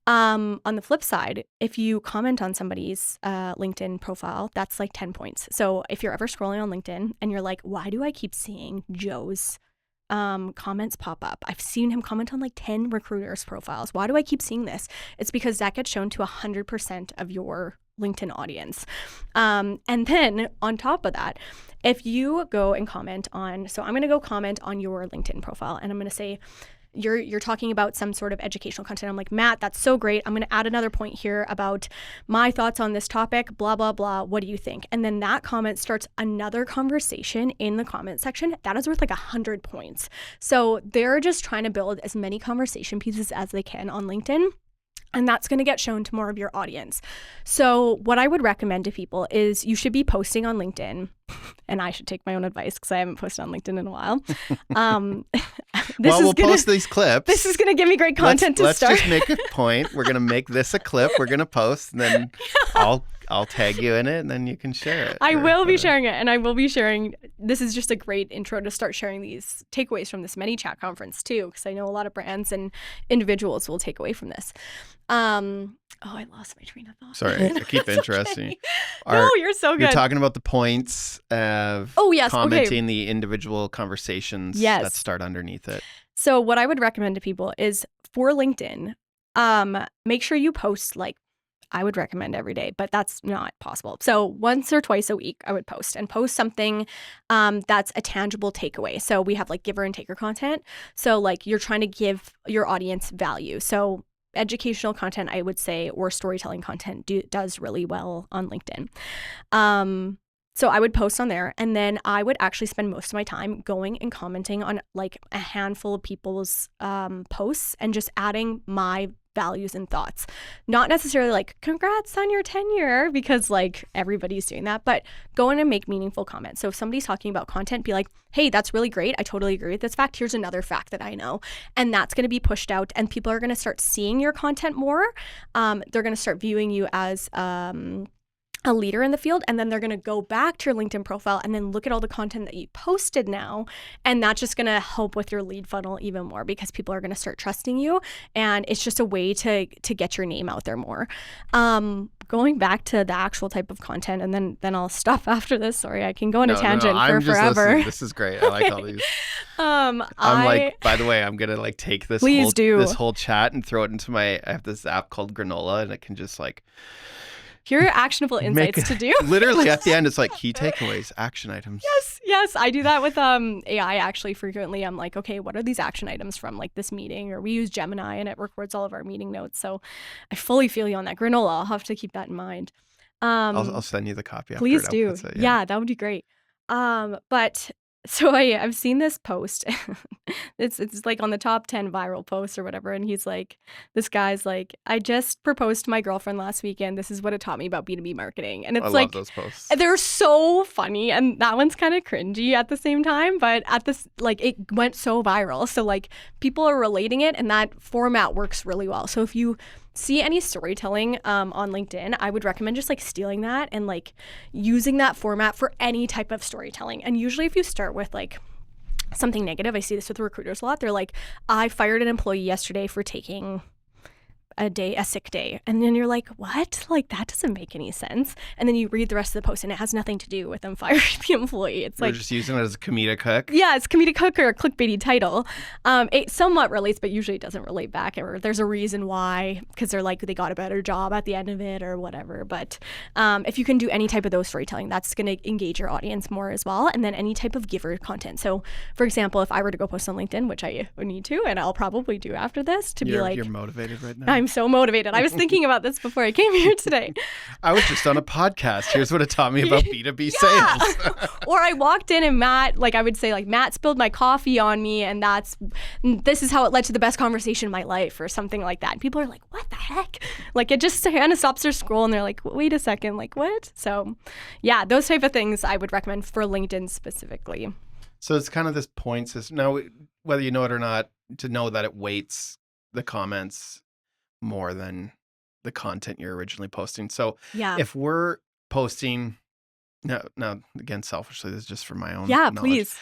On the flip side, if you comment on somebody's LinkedIn profile, that's like 10 points. So if you're ever scrolling on LinkedIn and you're like, why do I keep seeing Joe's comments pop up? I've seen him comment on like 10 recruiters' profiles. Why do I keep seeing this? It's because that gets shown to 100% of your LinkedIn audience. And then on top of that, if you go and comment on, so I'm going to go comment on your LinkedIn profile, and I'm going to say, you're talking about some sort of educational content. I'm like, Matt, that's so great. I'm going to add another point here about my thoughts on this topic, blah, blah, blah. What do you think? And then that comment starts another conversation in the comment section. That is worth like 100 points. So they're just trying to build as many conversation pieces as they can on LinkedIn. And that's going to get shown to more of your audience. So what I would recommend to people is you should be posting on LinkedIn, and I should take my own advice because I haven't posted on LinkedIn in a while. We'll post these clips. This is going to give me great content to start. Let's just make a point. We're going to make this a clip. We're going to post, and then I'll tag you in it, and then you can share it. I will be sharing it, and I will be sharing. This is just a great intro to start sharing these takeaways from this ManyChat conference too, because I know a lot of brands and individuals will take away from this. I lost my train of thought. Sorry, I keep interrupting you. No, you're so good. You're talking about the points of commenting the individual conversations that start underneath it. So what I would recommend to people is for LinkedIn, make sure you post like, I would recommend every day, but that's not possible. So once or twice a week, I would post something that's a tangible takeaway. So we have like giver and taker content. So like you're trying to give your audience value. So educational content, I would say, or storytelling content does really well on LinkedIn. So I would post on there, and then I would actually spend most of my time going and commenting on like a handful of people's posts and just adding my values and thoughts. Not necessarily like, congrats on your tenure, because like everybody's doing that, but go in and make meaningful comments. So if somebody's talking about content, be like, hey, that's really great. I totally agree with this fact. Here's another fact that I know. And that's going to be pushed out, and people are going to start seeing your content more. They're going to start viewing you as a leader in the field, and then they're going to go back to your LinkedIn profile and then look at all the content that you posted now, and that's just going to help with your lead funnel even more, because people are going to start trusting you, and it's just a way to get your name out there more. Going back to the actual type of content, and then I'll stop after this. Sorry, I can go on a tangent for forever. Listening. This is great. I like all these. I'm like, by the way, I'm gonna like take this whole chat and throw it into I have this app called Granola, and it can just like. Here are actionable insights to do. Literally at the end, it's like key takeaways, action items. Yes. I do that with AI actually frequently. I'm like, okay, what are these action items from like this meeting? Or we use Gemini, and it records all of our meeting notes. So I fully feel you on that. Granola, I'll have to keep that in mind. I'll send you the copy. Please do. Yeah, that would be great. But so I've seen this post. It's like on the top 10 viral posts or whatever. And this guy's like, I just proposed to my girlfriend last weekend. This is what it taught me about B2B marketing. And it's I love those posts. They're so funny. And that one's kind of cringy at the same time. But it went so viral. So like people are relating it, and that format works really well. So if you see any storytelling on LinkedIn, I would recommend just like stealing that and like using that format for any type of storytelling. And usually if you start with like something negative, I see this with recruiters a lot. They're like, I fired an employee yesterday for taking a sick day. And then you're like, what? Like, that doesn't make any sense. And then you read the rest of the post and it has nothing to do with them firing the employee. It's We're like, just using it as a comedic hook. yeah, it's comedic hook or a clickbaity title. It somewhat relates, but usually it doesn't relate back. Or there's a reason why, because they're like, they got a better job at the end of it or whatever. But if you can do any type of those storytelling, that's going to engage your audience more as well. And then any type of giver content. So for example, if I were to go post on LinkedIn, which I need to, and I'll probably do after this, to be like, you're motivated right now. I'm so motivated. I was thinking about this before I came here today. I was just on a podcast. Here's what it taught me about B2B sales. Or I walked in and Matt, like I would say, like, Matt spilled my coffee on me, and this is how it led to the best conversation in my life, or something like that. And people are like, what the heck? Like, it just kind of stops their scroll and they're like, wait a second, like, what? So yeah, those type of things I would recommend for LinkedIn specifically. So it's kind of this point system. Now, whether you know it or not, to know that it weights the comments more than the content you're originally posting. So Yeah. if we're posting, now again, selfishly, this is just for my own Yeah, knowledge. please.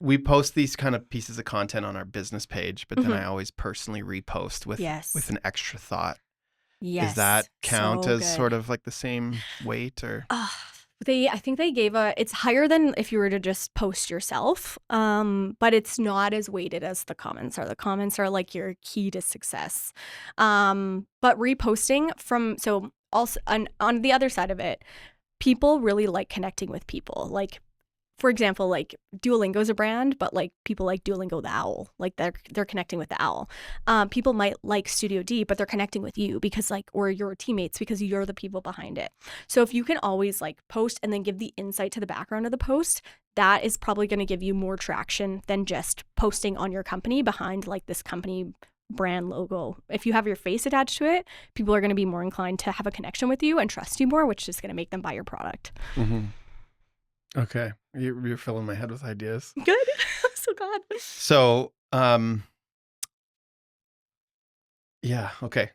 We post these kind of pieces of content on our business page, but then Mhm. I always personally repost with Yes. an extra thought. Yes. Does that count So as good. sort of like the same weight, or? I think they gave it's higher than if you were to just post yourself, but it's not as weighted as the comments are. The comments are like your key to success. But reposting so also on the other side of it, people really like connecting with people. Like, for example, like Duolingo's a brand, but like people like Duolingo the owl, like they're connecting with the owl. People might like Studio D, but they're connecting with you because or your teammates, because you're the people behind it. So if you can always like post and then give the insight to the background of the post, that is probably going to give you more traction than just posting on your company behind like this company brand logo. If you have your face attached to it, people are going to be more inclined to have a connection with you and trust you more, which is going to make them buy your product. Mm-hmm. Okay. You're filling my head with ideas. Good. I'm so glad. So, yeah. Okay.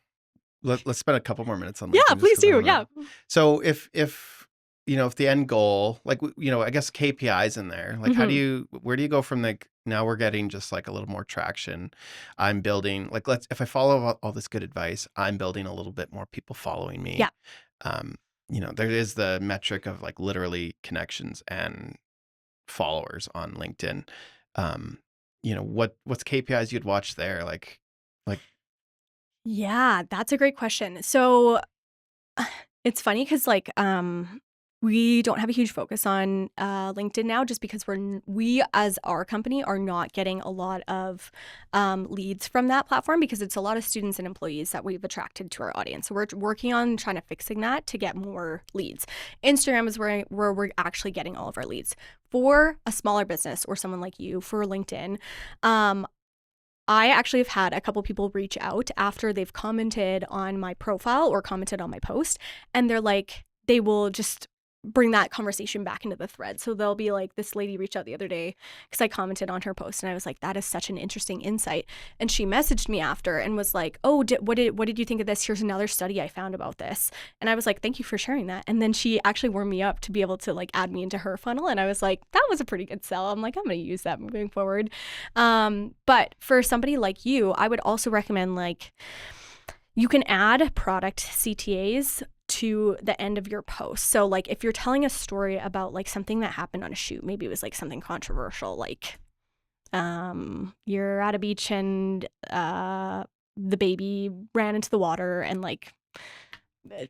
Let's spend a couple more minutes on LinkedIn. Yeah, just please 'cause I do. wanna- Yeah. So if if the end goal, like, I guess KPIs in there, like, where do you go from like, now we're getting just like a little more traction. I'm building, like, if I follow all this good advice, I'm building a little bit more people following me. Yeah. There is the metric of like literally connections and followers on LinkedIn. What's KPIs you'd watch there? Like, Yeah, that's a great question. So it's funny because like we don't have a huge focus on LinkedIn now, just because we as our company are not getting a lot of leads from that platform, because it's a lot of students and employees that we've attracted to our audience. So we're working on trying to fixing that to get more leads. Instagram is where we're actually getting all of our leads. For a smaller business or someone like you, for LinkedIn, I actually have had a couple people reach out after they've commented on my profile or commented on my post, and they're like, they will just bring that conversation back into the thread. So they'll be like, this lady reached out the other day because I commented on her post, and I was like, that is such an interesting insight. And she messaged me after and was like, oh, what did you think of this? Here's another study I found about this. And I was like, thank you for sharing that. And then she actually warmed me up to be able to like add me into her funnel. And I was like, that was a pretty good sell. I'm like, I'm going to use that moving forward. But for somebody like you, I would also recommend like, you can add product CTAs to the end of your post. So like if you're telling a story about like something that happened on a shoot, maybe it was like something controversial, like you're at a beach and the baby ran into the water and like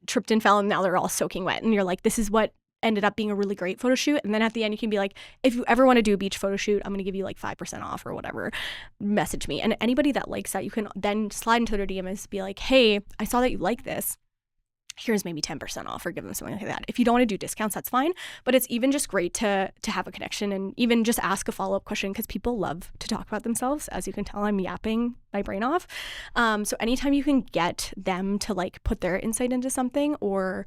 tripped and fell, and now they're all soaking wet, and you're like, this is what ended up being a really great photo shoot. And then at the end you can be like, if you ever want to do a beach photo shoot, I'm going to give you like 5% off or whatever, message me. And anybody that likes that, you can then slide into their DM and be like, hey, I saw that you like this, here's maybe 10% off, or give them something like that. If you don't want to do discounts, that's fine. But it's even just great to have a connection and even just ask a follow-up question, because people love to talk about themselves. As you can tell, I'm yapping my brain off. So anytime you can get them to like put their insight into something, or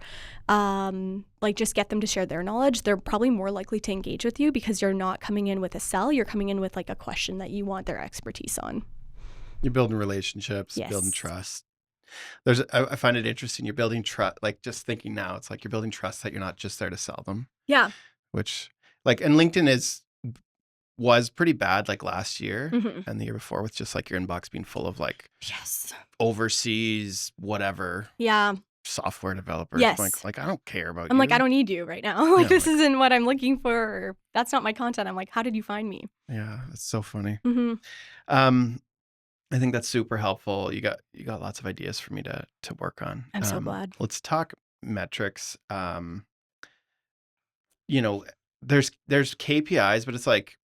like just get them to share their knowledge, they're probably more likely to engage with you, because you're not coming in with a sell, you're coming in with like a question that you want their expertise on. you're building relationships, Yes. building trust. I find it interesting. You're building trust, like just thinking now, it's like you're building trust that you're not just there to sell them. Yeah. Which, like, and LinkedIn is was pretty bad like last year Mhm. and the year before with just like your inbox being full of like Yes. overseas whatever Yeah. software developers. I'm Yes. like I don't care about I'm like, "I you. don't need you right now." Like, Yeah, "This like isn't what I'm looking for, or that's not my content." I'm like, "How did you find me?" yeah, it's so funny. Mhm. Um, I think that's super helpful. You got lots of ideas for me to work on. I'm so glad. Let's talk metrics. You know, there's KPIs, but it's like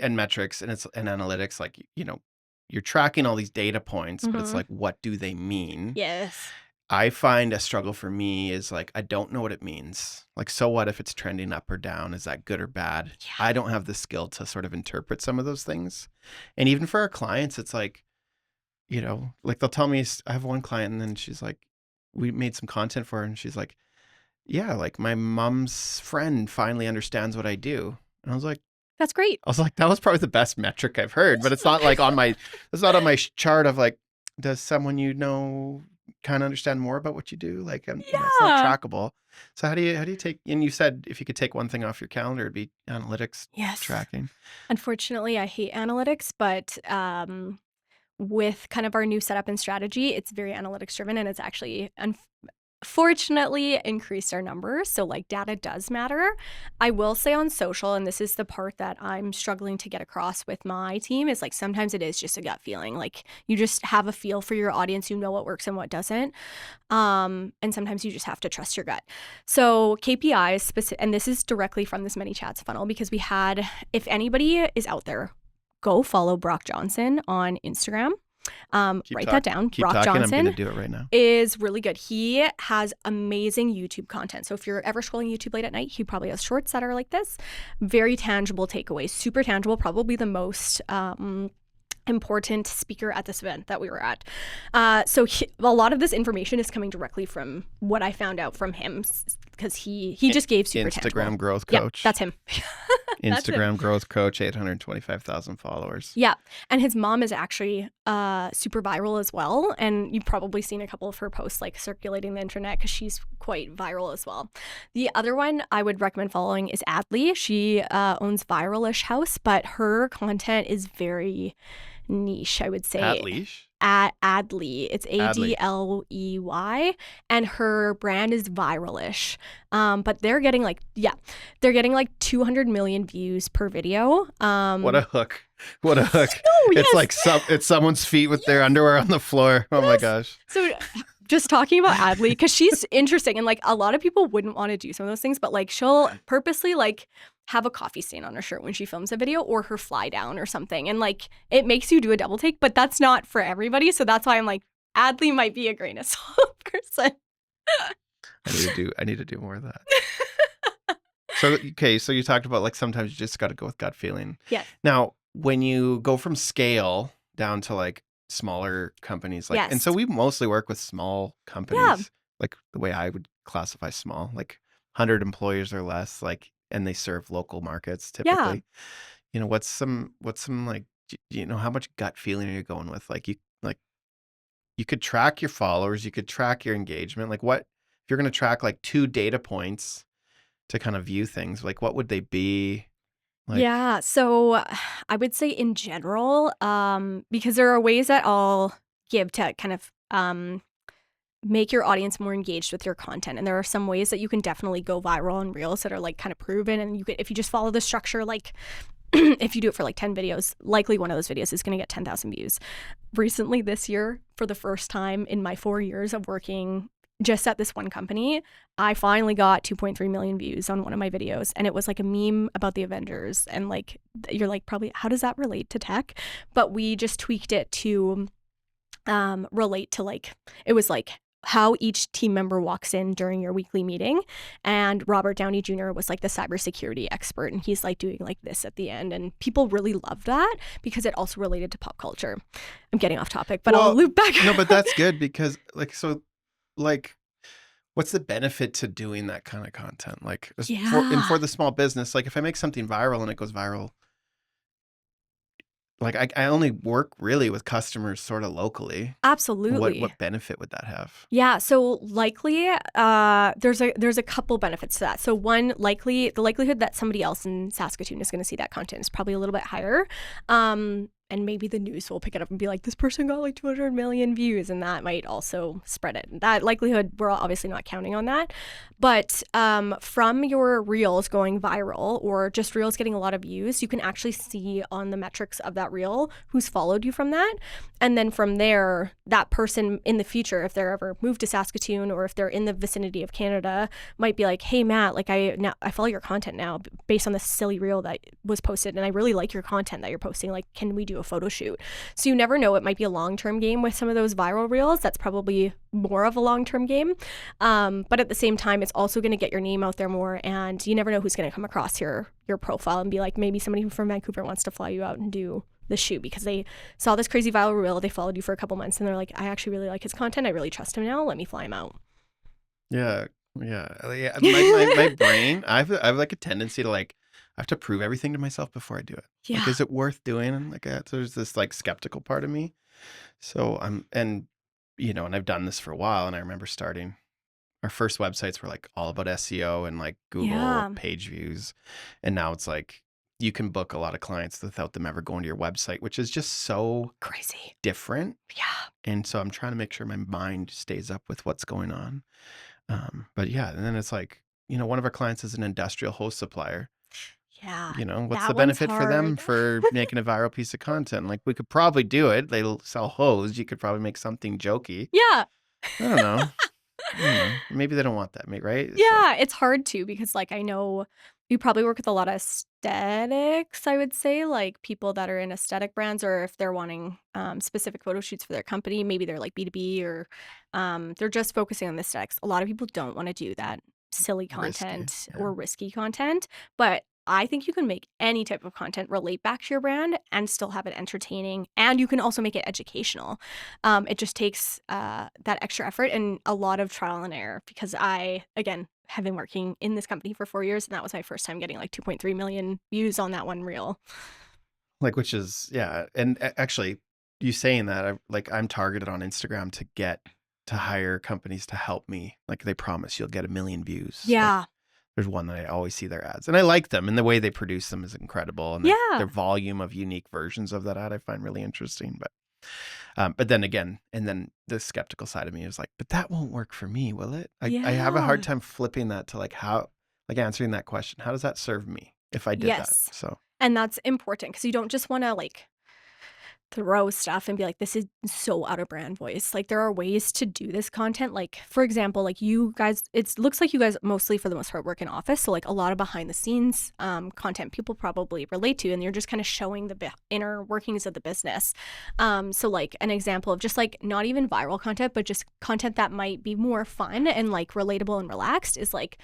and metrics and it's and analytics, like you're tracking all these data points, but it's Mhm. like, what do they mean? Yes. I find a struggle for me is like I don't know what it means. Like, so what if it's trending up or down? Is that good or bad? Yeah. I don't have the skill to sort of interpret some of those things. And even for our clients, it's like, like they'll tell me, I have one client and then she's like, we made some content for her and she's like, yeah, like my mom's friend finally understands what I do. And That's great. that was probably the best metric I've heard, but it's not like it's not on my chart of like, does someone kind of understand more about what you do? Like, it's not Yeah. trackable. So how do you take, and you said if you could take one thing off your calendar, it'd be analytics Yes. tracking. Unfortunately, I hate analytics, but, with kind of our new setup and strategy, it's very analytics driven, and it's actually fortunately increased our numbers. So like data does matter. I will say on social, and this is the part that I'm struggling to get across with my team, is like sometimes it is just a gut feeling. Like you just have a feel for your audience, you know what works and what doesn't. And sometimes you just have to trust your gut. So KPIs specific, and this is directly from this many chats funnel, because we had, if anybody is out there, go follow Brock Johnson on Instagram. Keep Write talk, that down. keep Brock talking. I'm going to Johnson do it right now. is really good. He has amazing YouTube content. So if you're ever scrolling YouTube late at night, he probably has shorts that are like this. Very tangible takeaways, super tangible, probably the most important speaker at this event that we were at. So a lot of this information is coming directly from what I found out from him, because he just gave super Instagram tangible. growth Yeah, coach. that's him. That's him. Instagram growth coach, 825,000 followers. Yeah. And his mom is actually super viral as well. And you've probably seen a couple of her posts like circulating the internet because she's quite viral as well. The other one I would recommend following is Adley. She owns Viralish House, but her content is very niche, I would say. At leash. At Adley. It's Adley. Adley, and her brand is Viralish. But they're getting like 200 million views per video. What a hook. What a hook. No, It's yes. like it's someone's feet with their underwear on the floor. Oh my gosh. So just talking about Adley, because she's interesting, and like a lot of people wouldn't want to do some of those things, but like she'll purposely like have a coffee stain on her shirt when she films a video, or her fly down or something, and like it makes you do a double take, but that's not for everybody. So that's why I'm like, Adley might be a grain of salt person. I need to do more of that. So you talked about like sometimes you just got to go with gut feeling. Yes. Now, when you go from scale down to like smaller companies, like, and so Yes. we mostly work with small companies, Yeah. like the way I would classify small, like 100 employees or less, like, and they serve local markets typically. What's some like, how much gut feeling are you going with? Like you could track your followers, you could track your engagement. Like what, if you're going to track like 2 data points to kind of view things, like what would they be? Like, Yeah, so I would say in general, because there are ways that I'll give to kind of make your audience more engaged with your content, and there are some ways that you can definitely go viral on Reels that are like kind of proven, and you could, if you just follow the structure, like if you do it for like 10 videos, likely one of those videos is going to get 10,000 views. Recently this year, for the first time in my 4 years of working just at this one company, I finally got 2.3 million views on one of my videos, and it was like a meme about the Avengers, and like you're like, probably how does that relate to tech? But we just tweaked it to relate to, like, it was like how each team member walks in during your weekly meeting, and Robert Downey Jr. was like the cybersecurity expert, and he's like doing like this at the end, and people really loved that because it also related to pop culture. I'm getting off topic, but I'll loop back. No, but that's good because like what's the benefit to doing that kind of content? Like for the small business, like if I make something viral and it goes viral, Like I only work really with customers sort of locally. Absolutely. What benefit would that have? Yeah, so likely, there's a couple benefits to that. So one, likely the likelihood that somebody else in Saskatoon is going to see that content is probably a little bit higher. And maybe the news will pick it up and be like, this person got like 200 million views, and that might also spread it. That likelihood, we're obviously not counting on that. But from your reels going viral or just reels getting a lot of views, you can actually see on the metrics of that reel who's followed you from that. And then from there, that person in the future, if they're ever moved to Saskatoon or if they're in the vicinity of Canada, might be like, hey, Matt, like I follow your content now based on this silly reel that was posted. And I really like your content that you're posting. Like, can we do a photo shoot? So you never know. It might be a long-term game with some of those viral reels. That's probably more of a long-term game. But at the same time, it's also going to get your name out there more. And you never know who's going to come across your profile and be like, maybe somebody from Vancouver wants to fly you out and do the shoot because they saw this crazy viral reel, they followed you for a couple months, and they're like, I actually really like his content, I really trust him now, let me fly him out. Yeah. My brain, I have like a tendency to like, I have to prove everything to myself before I do it. Yeah. Like, is it worth doing? And like, there's this like skeptical part of me. So and I've done this for a while, and I remember starting our first websites were like all about SEO and like Google page views. And now it's like, you can book a lot of clients without them ever going to your website, which is just so crazy different. Yeah. And so I'm trying to make sure my mind stays up with what's going on. But yeah, and then it's like, one of our clients is an industrial hose supplier. Yeah. What's the benefit for them for making a viral piece of content? Like, we could probably do it. They'll sell hose. You could probably make something jokey. Yeah. I don't know. Maybe they don't want that, right? Yeah, it's hard too because like I know you probably work with a lot of aesthetics, I would say, like people that are in aesthetic brands, or if they're wanting specific photo shoots for their company, maybe they're like B2B or they're just focusing on the aesthetics. A lot of people don't want to do that silly content or risky content, but I think you can make any type of content relate back to your brand and still have it entertaining, and you can also make it educational. It just takes that extra effort and a lot of trial and error because I, again, have been working in this company for 4 years, and that was my first time getting like 2.3 million views on that one reel. Like, which is, yeah. And actually, you saying that, I'm targeted on Instagram to hire companies to help me. Like, they promise you'll get 1 million views. Yeah. Like, there's one that I always see their ads, and I like them, and the way they produce them is incredible. And their volume of unique versions of that ad I find really interesting. But then again, and then the skeptical side of me is like, but that won't work for me, will it? I have a hard time flipping that to like answering that question. How does that serve me if I did that? So, and that's important because you don't just want to like throw stuff and be like, this is so out of brand voice. Like, there are ways to do this content. Like, for example, like you guys, it looks like you guys mostly for the most part work in office. So like a lot of behind the scenes content people probably relate to, and you're just kind of showing the inner workings of the business. So like an example of just like not even viral content, but just content that might be more fun and like relatable and relaxed is like,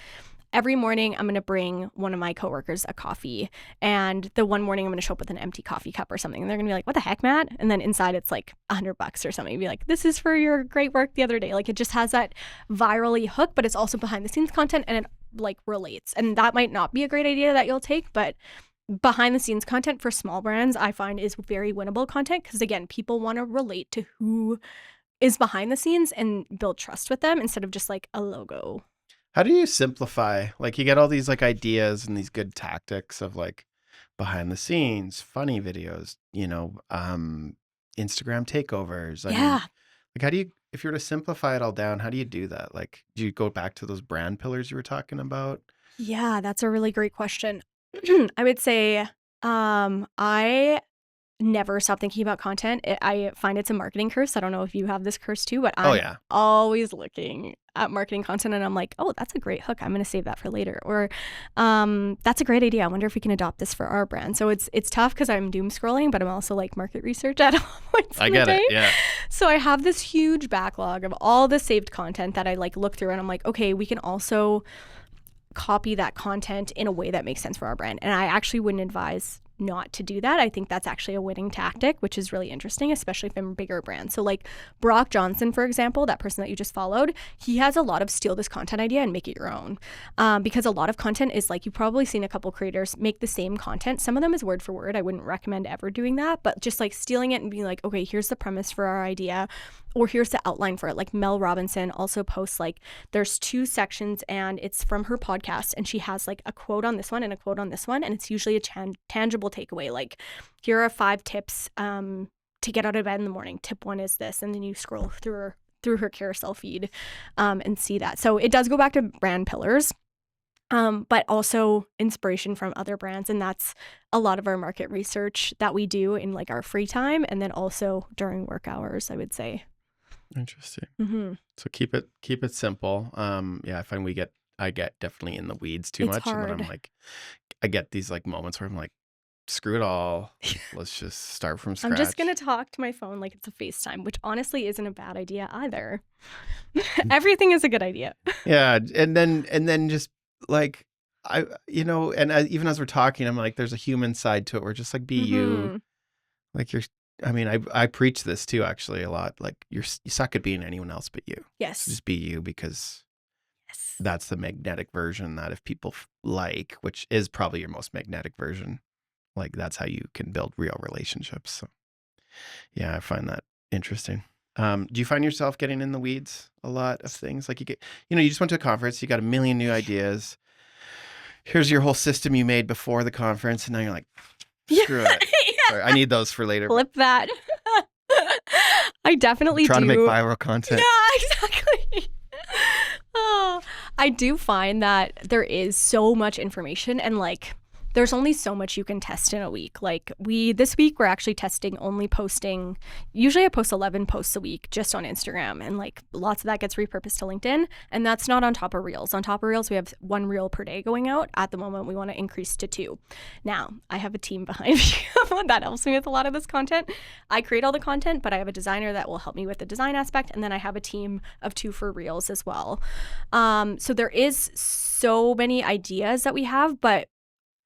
every morning, I'm going to bring one of my coworkers a coffee, and the one morning I'm going to show up with an empty coffee cup or something, and they're going to be like, what the heck, Matt? And then inside it's like $100 or something. You'd be like, this is for your great work the other day. Like, it just has that virally hook, but it's also behind the scenes content, and it like relates. And that might not be a great idea that you'll take, but behind the scenes content for small brands, I find is very winnable content because, again, people want to relate to who is behind the scenes and build trust with them instead of just like a logo. How do you simplify? Like, you get all these like ideas and these good tactics of like behind the scenes, funny videos, Instagram takeovers. I mean, like, how do you, if you were to simplify it all down, how do you do that? Like, do you go back to those brand pillars you were talking about? Yeah, that's a really great question. I would say I never stop thinking about content. I find it's a marketing curse. I don't know if you have this curse too, but I'm always looking at marketing content and I'm like, oh, that's a great hook. I'm going to save that for later. Or that's a great idea. I wonder if we can adopt this for our brand. So it's tough because I'm doom scrolling, but I'm also like market research at all points in the day. Yeah. So I have this huge backlog of all the saved content that I like look through and I'm like, okay, we can also copy that content in a way that makes sense for our brand. And I actually wouldn't advise not to do that. I think that's actually a winning tactic, which is really interesting, especially from bigger brands. So like Brock Johnson, for example, that person that you just followed, he has a lot of steal this content idea and make it your own. Because a lot of content is like, you've probably seen a couple creators make the same content. Some of them is word for word. I wouldn't recommend ever doing that, but just like stealing it and being like, okay, here's the premise for our idea, or here's the outline for it. Like Mel Robinson also posts like, there's 2 sections and it's from her podcast, and she has like a quote on this one and a quote on this one, and it's usually a tangible takeaway. Like, here are 5 tips to get out of bed in the morning. Tip 1 is this, and then you scroll through her carousel feed and see that. So it does go back to brand pillars, but also inspiration from other brands, and that's a lot of our market research that we do in like our free time, and then also during work hours, I would say. Interesting. Mm-hmm. So keep it simple. Yeah, I find I get definitely in the weeds too much, hard. and then I'm like, I get these like moments where I'm like, screw it all. Let's just start from scratch. I'm just going to talk to my phone like it's a FaceTime, which honestly isn't a bad idea either. Everything is a good idea. Yeah. And then just like, even as we're talking, I'm like, there's a human side to it. We're just like, be you. Like I preach this too, actually, a lot. Like you suck at being anyone else but you. Yes. So just be you, because that's the magnetic version that if people like, which is probably your most magnetic version, like that's how you can build real relationships. So yeah, I find that interesting. Do you find yourself getting in the weeds a lot of things? Like you just went to a conference, you got a million new ideas. Here's your whole system you made before the conference, and now you're like, screw it. Yeah. Sorry, I need those for later. Flip that. I definitely trying do. to make viral content. Yeah, exactly. Oh, I do find that there is so much information, and like there's only so much you can test in a week. Like this week we're actually testing only posting. Usually I post 11 posts a week just on Instagram, and like lots of that gets repurposed to LinkedIn, and that's not on top of Reels. On top of Reels, we have 1 reel per day going out. At the moment, we want to increase to 2. Now, I have a team behind me that helps me with a lot of this content. I create all the content, but I have a designer that will help me with the design aspect, and then I have a team of 2 for Reels as well. So there is so many ideas that we have, but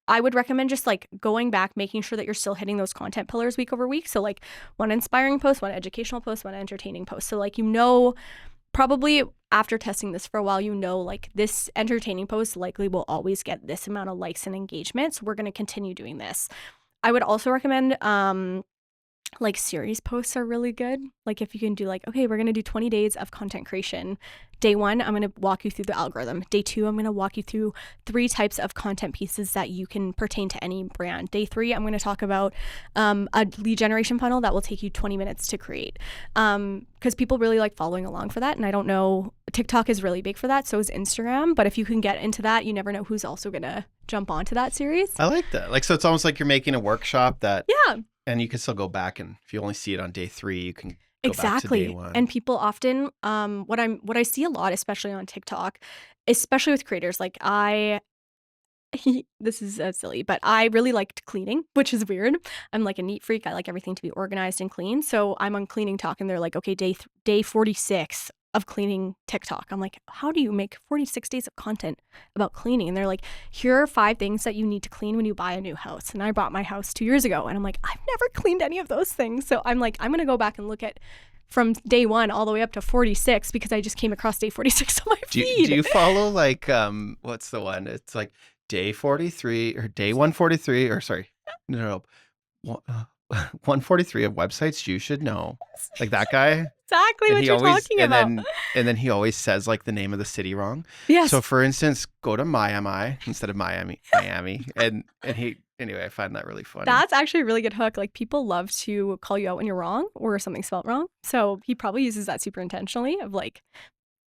I would recommend just like going back, making sure that you're still hitting those content pillars week over week. So like 1 inspiring post, 1 educational post, 1 entertaining post. So like, probably after testing this for a while, like this entertaining post likely will always get this amount of likes and engagement. So we're going to continue doing this. I would also recommend like series posts are really good. Like if you can do like, okay, we're going to do 20 days of content creation. Day 1, I'm going to walk you through the algorithm. Day 2, I'm going to walk you through 3 types of content pieces that you can pertain to any brand. Day 3, I'm going to talk about a lead generation funnel that will take you 20 minutes to create. Because people really like following along for that. And I don't know, TikTok is really big for that. So is Instagram. But if you can get into that, you never know who's also going to jump onto that series. I like that. Like, so it's almost like you're making a workshop that. Yeah. And you can still go back, and if you only see it on day 3, you can go exactly. back to day 1. And people often, what I see a lot, especially on TikTok, especially with creators, like this is silly, but I really liked cleaning, which is weird. I'm like a neat freak. I like everything to be organized and clean. So I'm on cleaning talk, and they're like, okay, day 46 of cleaning TikTok. I'm like, how do you make 46 days of content about cleaning? And they're like, here are 5 things that you need to clean when you buy a new house. And I bought my house 2 years ago, and I'm like, I've never cleaned any of those things. So I'm like, I'm going to go back and look at from day 1 all the way up to 46, because I just came across day 46 on my feed. Do you follow like, what's the one? It's like day 43 or day 143, or sorry, no. 143 of websites you should know, like that guy. Exactly what you're talking about. And then he always says like the name of the city wrong. Yes. So for instance, go to Miami instead of Miami, and he. Anyway, I find that really funny. That's actually a really good hook. Like people love to call you out when you're wrong or something spelled wrong. So he probably uses that super intentionally of like,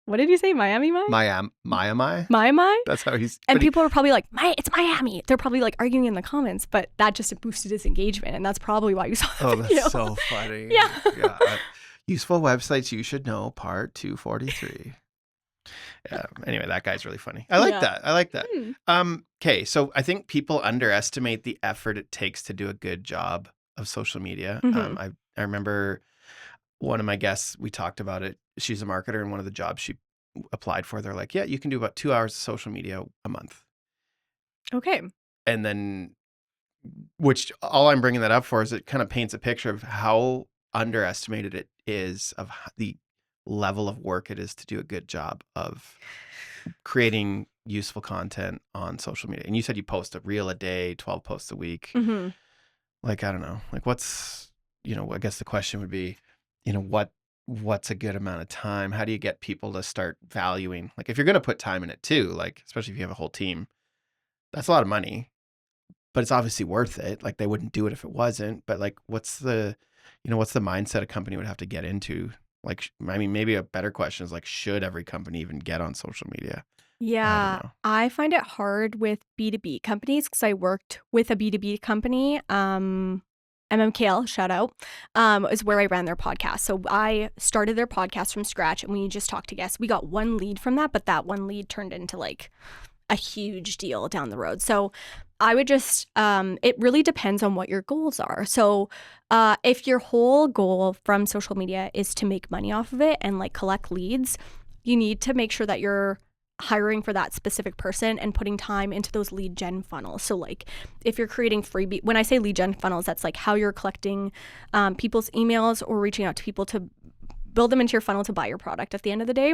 what did you say? Miami? Miami? That's how he's. And people are probably like, it's Miami. They're probably like arguing in the comments, but that just boosted his engagement. And that's probably why you saw the video. That's so funny. Yeah. Useful websites you should know, part 243. Yeah. Anyway, that guy's really funny. I like that. Okay. So I think people underestimate the effort it takes to do a good job of social media. I remember one of my guests, we talked about it. She's a marketer, and one of the jobs she applied for, they're like, yeah, you can do about 2 hours of social media a month. Okay. And then which all I'm bringing that up for is it kind of paints a picture of how underestimated it is of the level of work it is to do a good job of creating useful content on social media. And you said you post a reel a day, 12 posts a week. Mm-hmm. Like, I don't know, like what's, I guess the question would be, what's a good amount of time? How do you get people to start valuing? Like, if you're going to put time in it too, like, especially if you have a whole team, that's a lot of money, but it's obviously worth it. Like, they wouldn't do it if it wasn't. But like, what's the mindset a company would have to get into? Like, I mean, maybe a better question is like, should every company even get on social media? I don't Yeah, know. I find it hard with B2B companies because I worked with a B2B company. MMKL, shout out, is where I ran their podcast. So I started their podcast from scratch and we just talked to guests. We got one lead from that, but that one lead turned into like a huge deal down the road. So I would just, it really depends on what your goals are. So if your whole goal from social media is to make money off of it and like collect leads, you need to make sure that you're hiring for that specific person and putting time into those lead gen funnels. So like if you're creating freebie, when I say lead gen funnels, that's like how you're collecting people's emails or reaching out to people to build them into your funnel to buy your product at the end of the day.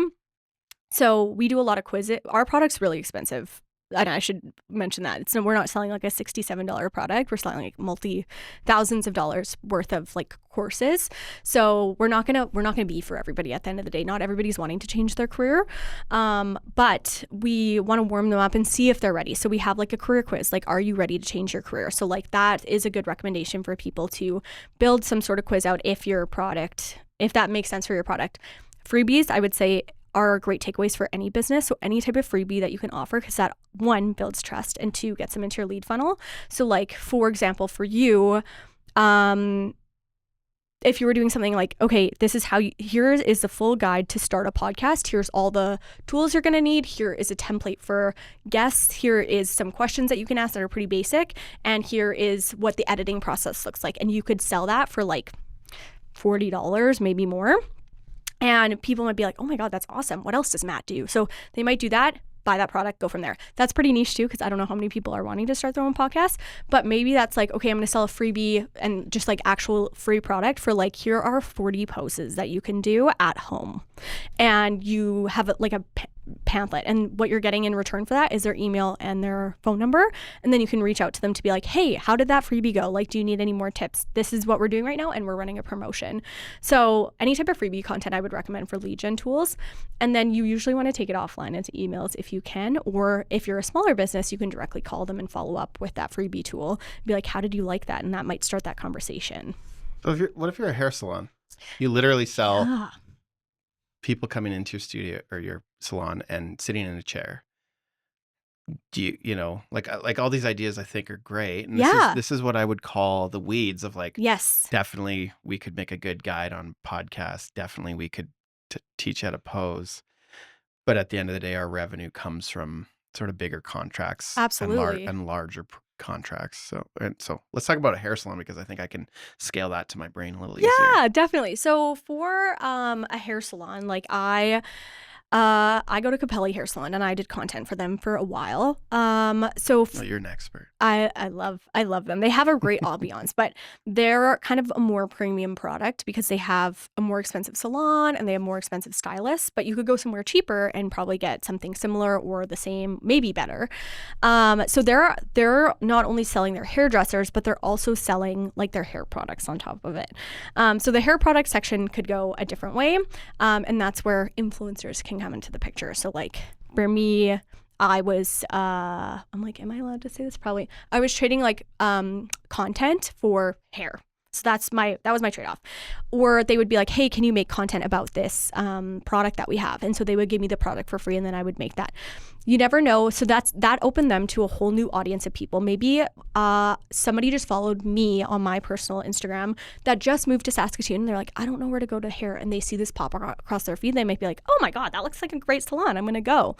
So we do a lot of quizzes. Our product's really expensive. And I should mention that we're not selling like a $67 product. We're selling like multi-thousands of dollars worth of like courses. So we're not gonna be for everybody at the end of the day. Not everybody's wanting to change their career, but we want to warm them up and see if they're ready. So we have like a career quiz. Like, are you ready to change your career? So like that is a good recommendation for people to build some sort of quiz out if that makes sense for your product. Freebies, I would say, are great takeaways for any business. So any type of freebie that you can offer, because that one builds trust and two gets them into your lead funnel. So like, for example, for you, if you were doing something like, okay, this is here is the full guide to start a podcast. Here's all the tools you're going to need. Here is a template for guests. Here is some questions that you can ask that are pretty basic. And here is what the editing process looks like. And you could sell that for like $40, maybe more. And people might be like, oh my God, that's awesome. What else does Matt do? So they might do that, buy that product, go from there. That's pretty niche too, because I don't know how many people are wanting to start their own podcast. But maybe that's like, okay, I'm going to sell a freebie and just like actual free product for like, here are 40 poses that you can do at home. And you have like a pamphlet. And what you're getting in return for that is their email and their phone number. And then you can reach out to them to be like, hey, how did that freebie go? Like, do you need any more tips? This is what we're doing right now. And we're running a promotion. So any type of freebie content I would recommend for lead gen tools. And then you usually want to take it offline into emails if you can, or if you're a smaller business, you can directly call them and follow up with that freebie tool. Be like, how did you like that? And that might start that conversation. So what if you're a hair salon? You literally sell Yeah. people coming into your studio or your salon and sitting in a chair. Do you like all these ideas I think are great. And Yeah. this is what I would call the weeds of like, Yes. definitely we could make a good guide on podcast. Definitely we could teach how to pose. But at the end of the day, our revenue comes from sort of bigger contracts Absolutely. and larger contracts. So let's talk about a hair salon, because I think I can scale that to my brain a little easier. Yeah, definitely. So for a hair salon, like I go to Capelli Hair Salon and I did content for them for a while. You're an expert. I love them. They have a great ambiance, but they're kind of a more premium product because they have a more expensive salon and they have more expensive stylists, but you could go somewhere cheaper and probably get something similar or the same, maybe better. So they're not only selling their hairdressers, but they're also selling like their hair products on top of it. So the hair product section could go a different way. And that's where influencers can come into the picture. So like for me, I was, I'm like, am I allowed to say this? Probably. I was trading like content for hair. So that was my trade-off. Or they would be like, hey, can you make content about this product that we have? And so they would give me the product for free and then I would make that. You never know. So that opened them to a whole new audience of people. Maybe somebody just followed me on my personal Instagram that just moved to Saskatoon. And they're like, I don't know where to go to hair. And they see this pop across their feed. They might be like, oh my God, that looks like a great salon. I'm going to go.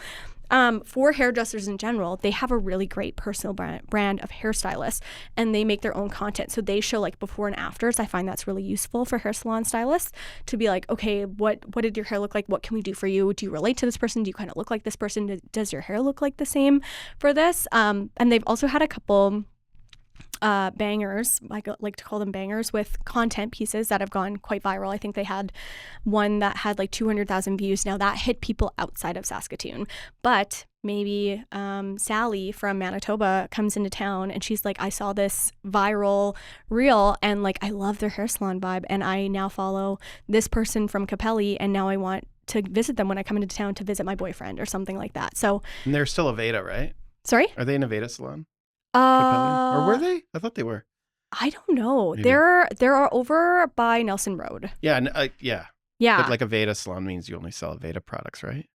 For hairdressers in general, they have a really great personal brand of hairstylists and they make their own content. So they show like before and afters. I find that's really useful for hair salon stylists to be like, okay, what did your hair look like? What can we do for you? Do you relate to this person? Do you kind of look like this person? Does your hair look like the same for this? And they've also had a couple bangers. I like to call them bangers, with content pieces that have gone quite viral. I think they had one that had like 200,000 views. Now that hit people outside of Saskatoon, but maybe Sally from Manitoba comes into town and she's like, I saw this viral reel and like I love their hair salon vibe, and I now follow this person from Capelli, and now I want to visit them when I come into town to visit my boyfriend or something like that. So, and they're still a Veda, right? Sorry? Are they in a Veda salon? Capelli? Or were they? I thought they were. I don't know. Maybe. They're over by Nelson Road. Yeah, yeah. Yeah. But like a Veda salon means you only sell Veda products, right?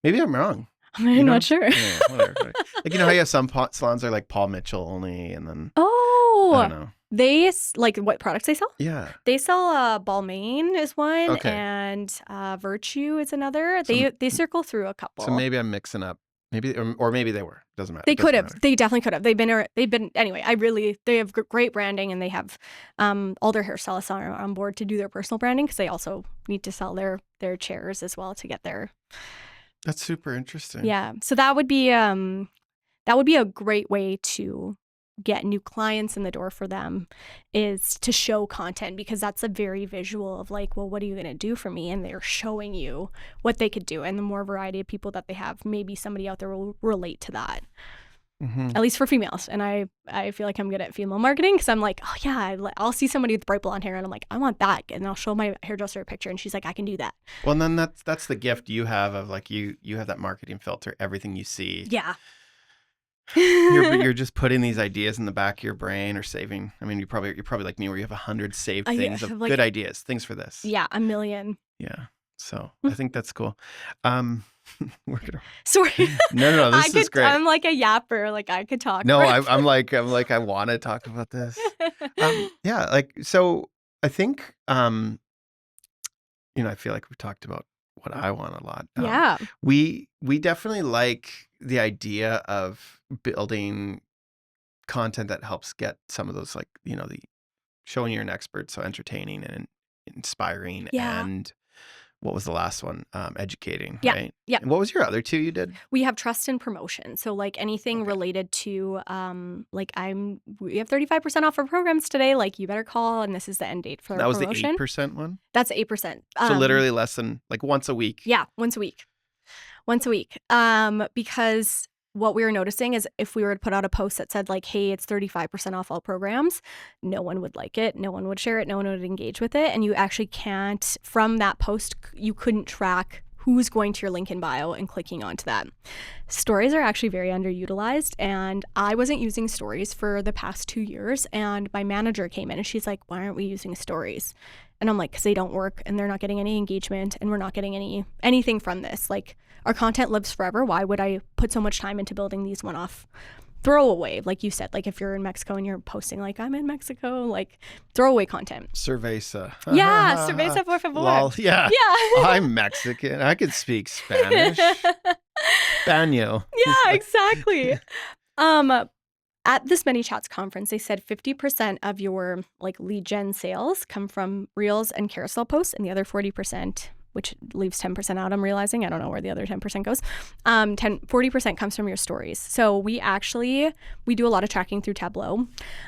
Maybe I'm wrong. I'm not sure. Yeah, whatever. Like, you know how you have some salons are like Paul Mitchell only, and then Oh, I don't know. They like what products they sell? Yeah. They sell Balmain is one, Okay. and Virtue is another. They circle through a couple. So maybe I'm mixing up. Maybe or maybe they were. Doesn't matter. They Doesn't could have. matter. They definitely could have. They've been anyway. They have great branding, and they have all their hairstylists are on board to do their personal branding, because they also need to sell their chairs as well to get their. That's super interesting. Yeah. So that would be a great way to get new clients in the door for them, is to show content, because that's a very visual of like, well, what are you going to do for me? And they're showing you what they could do. And the more variety of people that they have, maybe somebody out there will relate to that. Mm-hmm. At least for females. And I feel like I'm good at female marketing, because I'm like, oh yeah, I'll see somebody with bright blonde hair and I'm like, I want that. And I'll show my hairdresser a picture and she's like, I can do that. Well, and then that's the gift you have of like you have that marketing filter. Everything you see. Yeah. You're just putting these ideas in the back of your brain, or saving. I mean, you're probably like me, where you have 100 saved things of like, good ideas, things for this. Yeah, 1 million. Yeah. So I think that's cool. We're gonna. Sorry. No. This is great. I'm like a yapper. Like I could talk. No, I'm like I want to talk about this. Yeah. Like, so I think I feel like we've talked about what I want a lot. Yeah. We definitely like the idea of building content that helps get some of those, like, the showing you're an expert, so entertaining and inspiring. Yeah. And what was the last one? Educating, Yeah. right? Yeah. And what was your other two you did? We have trust and promotion. So like anything related to we have 35% off our programs today. Like, you better call, and this is the end date for That our was promotion. the 8% one? That's 8%. So literally less than, like, once a week. Yeah, once a week. Because what we were noticing is, if we were to put out a post that said like, hey, it's 35% off all programs, no one would like it, no one would share it, no one would engage with it. And you actually can't, from that post, you couldn't track who's going to your link in bio and clicking onto that. Stories are actually very underutilized, and I wasn't using stories for the past 2 years, and my manager came in and she's like, why aren't we using stories? And I'm like, because they don't work, and they're not getting any engagement, and we're not getting anything from this. Like, our content lives forever. Why would I put so much time into building these one-off throwaway, like you said, like if you're in Mexico and you're posting like, I'm in Mexico, like throwaway content. Cerveza. Yeah, cerveza por favor. Lol. Yeah. Yeah. I'm Mexican. I could speak Spanish. Baño. Yeah, exactly. At this Many Chats conference, they said 50% of your like lead gen sales come from reels and carousel posts, and the other 40%, which leaves 10% out, I'm realizing. I don't know where the other 10% goes. 40% comes from your stories. So we do a lot of tracking through Tableau.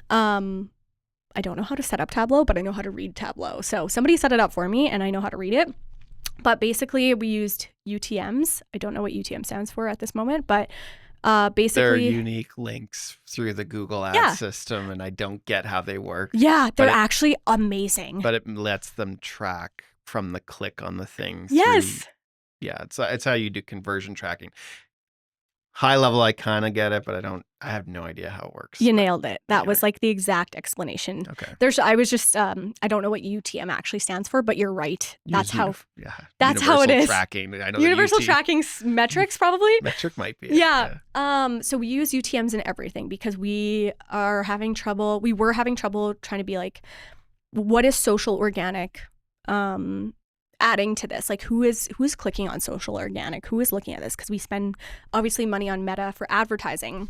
I don't know how to set up Tableau, but I know how to read Tableau. So somebody set it up for me and I know how to read it. But basically we used UTMs. I don't know what UTM stands for at this moment, but basically they're unique links through the Google Ads system, and I don't get how they work. Yeah, they're actually amazing. But it lets them track from the click on the thing. Yes. Yeah, it's how you do conversion tracking. High level, I kind of get it, but I have no idea how it works. You nailed it. That was like the exact explanation. Okay. I was just, I don't know what UTM actually stands for, but you're right. That's how it is. Tracking. I know universal tracking metrics, probably. Metric might be. Yeah. So we use UTMs in everything because we were having trouble trying to be like, what is social organic? Adding to this, like who's clicking on social organic, who is looking at this, because we spend obviously money on Meta for advertising,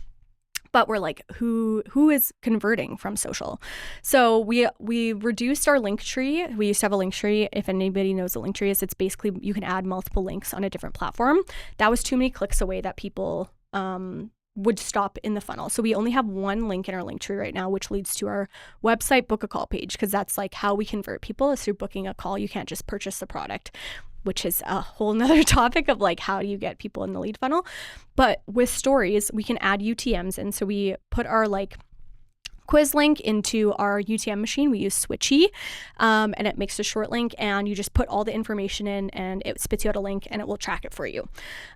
but we're like, who is converting from social? So we reduced our link tree. We used to have a link tree. If anybody knows what link tree is, it's basically you can add multiple links on a different platform. That was too many clicks away that people would stop in the funnel. So we only have one link in our link tree right now, which leads to our website book a call page, because that's like how we convert people is through booking a call. You can't just purchase the product, which is a whole nother topic of like, how do you get people in the lead funnel? But with stories, we can add UTMs in. So we put our like quiz link into our UTM machine. We use Switchy, and it makes a short link, and you just put all the information in and it spits you out a link and it will track it for you.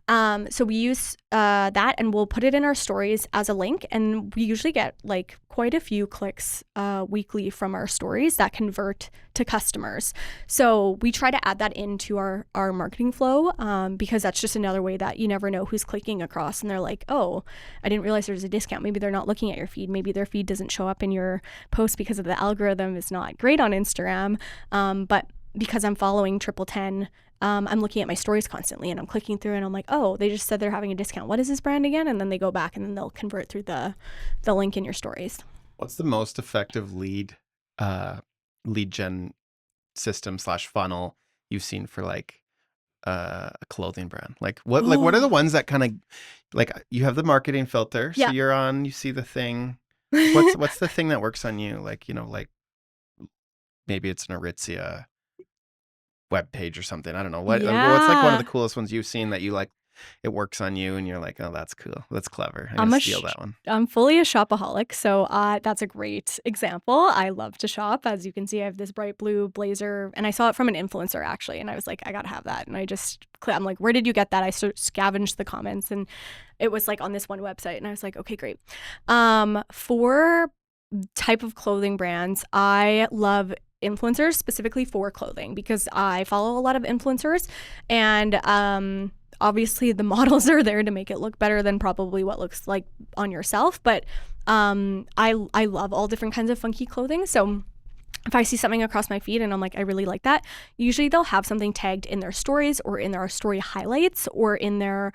So we use that, and we'll put it in our stories as a link, and we usually get like quite a few clicks weekly from our stories that convert to customers. So we try to add that into our marketing flow, because that's just another way that you never know who's clicking across and they're like, oh, I didn't realize there's a discount. Maybe they're not looking at your feed. Maybe their feed doesn't show up in your post because of the algorithm is not great on Instagram. But because I'm following TripleTen, I'm looking at my stories constantly, and I'm clicking through, and I'm like, oh, they just said they're having a discount. What is this brand again? And then they go back, and then they'll convert through the link in your stories. What's the most effective lead gen system / funnel you've seen for like a clothing brand? Like what are the ones that kind of like, you have the marketing filter, so you're on, you see the thing. What's the thing that works on you? Like, like maybe it's an Aritzia web page or something. I don't know. What's like one of the coolest ones you've seen that you like, it works on you and you're like, oh, that's cool. That's clever. I'm gonna steal that one. I'm fully a shopaholic, so that's a great example. I love to shop. As you can see, I have this bright blue blazer, and I saw it from an influencer actually, and I was like, I gotta have that. And I'm like, where did you get that? I scavenged the comments, and it was like on this one website, and I was like, okay, great. For type of clothing brands, I love influencers, specifically for clothing, because I follow a lot of influencers, and obviously the models are there to make it look better than probably what looks like on yourself. But I love all different kinds of funky clothing. So if I see something across my feed and I'm like, I really like that, usually they'll have something tagged in their stories or in their story highlights or in their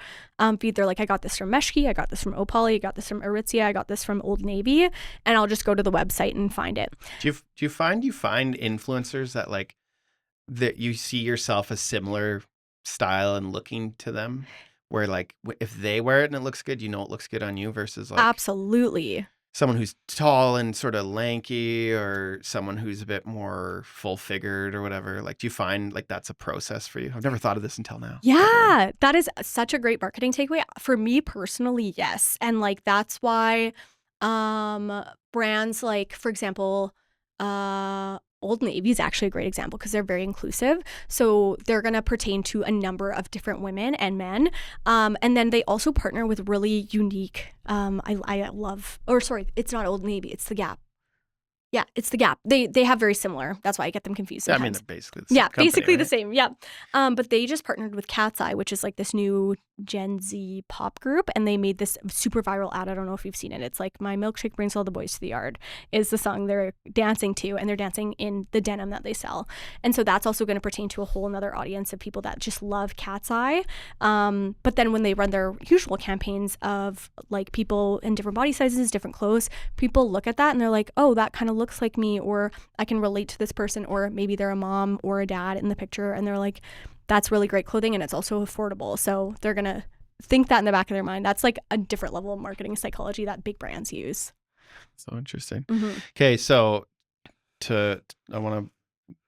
feed. They're like, I got this from Meshki, I got this from Opoly, I got this from Aritzia, I got this from Old Navy, and I'll just go to the website and find it. Do you find influencers that like that you see yourself as similar style and looking to them, where like if they wear it and it looks good, it looks good on you, versus like absolutely someone who's tall and sort of lanky, or someone who's a bit more full figured or whatever? Like, do you find like that's a process for you? I've never thought of this until now. Yeah, that is such a great marketing takeaway. For me personally, yes. And like that's why brands like, for example, Old Navy is actually a great example because they're very inclusive. So they're going to pertain to a number of different women and men. And then they also partner with really unique, I love, or sorry, it's not Old Navy, it's the Gap. Yeah, it's the Gap. They have very similar. That's why I get them confused sometimes. I mean, they're basically the same company, basically right? the same. Yeah. But they just partnered with Cat's Eye, which is like this new Gen Z pop group, and they made this super viral ad. I don't know if you've seen it. It's like, "My milkshake brings all the boys to the yard" is the song they're dancing to, and they're dancing in the denim that they sell. And so that's also going to pertain to a whole nother audience of people that just love Cat's Eye. But then when they run their usual campaigns of like people in different body sizes, different clothes, people look at that and they're like, oh, that kind of looks like me, or I can relate to this person, or maybe they're a mom or a dad in the picture, and they're like, that's really great clothing and it's also affordable. So they're gonna think that in the back of their mind. That's like a different level of marketing psychology that big brands use. So interesting. Mm-hmm. Okay, so I want to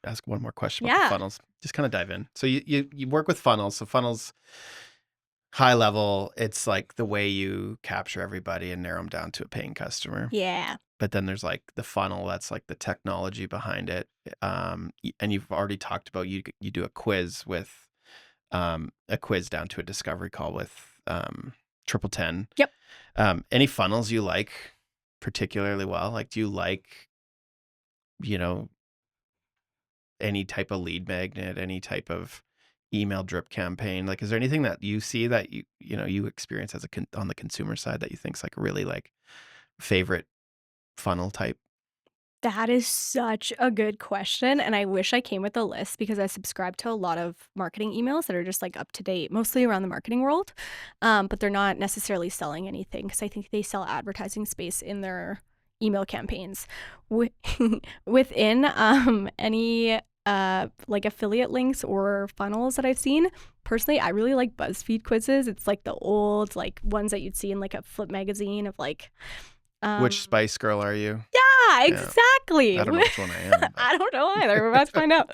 ask one more question about the funnels. Just kind of dive in. So you work with funnels. So funnels, high level, it's like the way you capture everybody and narrow them down to a paying customer. Yeah. But then there's like the funnel, that's like the technology behind it. And you've already talked about you do a quiz down to a discovery call with TripleTen. Yep. Any funnels you like particularly well? Like, do you like, any type of lead magnet, any type of email drip campaign? Like, is there anything that you see that you experience as on the consumer side that you think's like really like favorite funnel type? That is such a good question, and I wish I came with a list because I subscribe to a lot of marketing emails that are just like up to date, mostly around the marketing world, but they're not necessarily selling anything because I think they sell advertising space in their email campaigns. Within any like affiliate links or funnels that I've seen. Personally, I really like BuzzFeed quizzes. It's like the old like ones that you'd see in like a flip magazine of like Which Spice Girl are you? yeah, Yeah. exactly. I don't know which one I am. But. I don't know either. We're about to find out.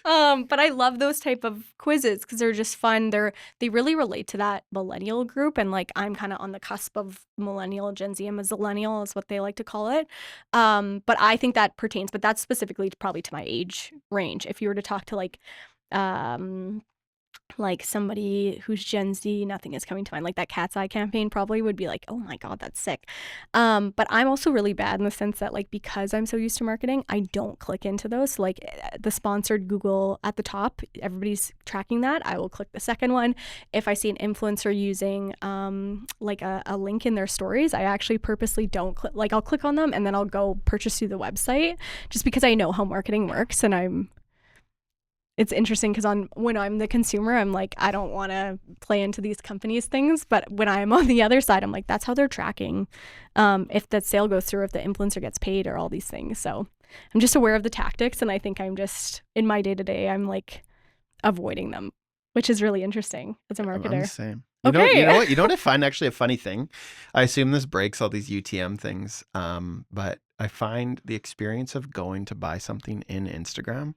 But I love those type of quizzes because they're just fun. They really relate to that millennial group, and like I'm kind of on the cusp of millennial, Gen Z. I'm a zillennial, is what they like to call it. But I think that pertains, but that's specifically probably to my age range. If you were to talk to like somebody who's Gen Z, nothing is coming to mind. Like that Cat's Eye campaign probably would be like, oh my God, that's sick. But I'm also really bad in the sense that like, because I'm so used to marketing, I don't click into those. So, like the sponsored Google at the top, everybody's tracking that. I will click the second one. If I see an influencer using like a link in their stories, I actually purposely don't click, like I'll click on them and then I'll go purchase through the website just because I know how marketing works. And it's interesting because when I'm the consumer, I'm like, I don't want to play into these companies' things. But when I'm on the other side, I'm like, that's how they're tracking if that sale goes through, if the influencer gets paid or all these things. So I'm just aware of the tactics. And I think I'm just, in my day-to-day, I'm like avoiding them, which is really interesting as a marketer. I'm the same. Okay. You know what? You know what I find actually a funny thing? I assume this breaks all these UTM things, but I find the experience of going to buy something in Instagram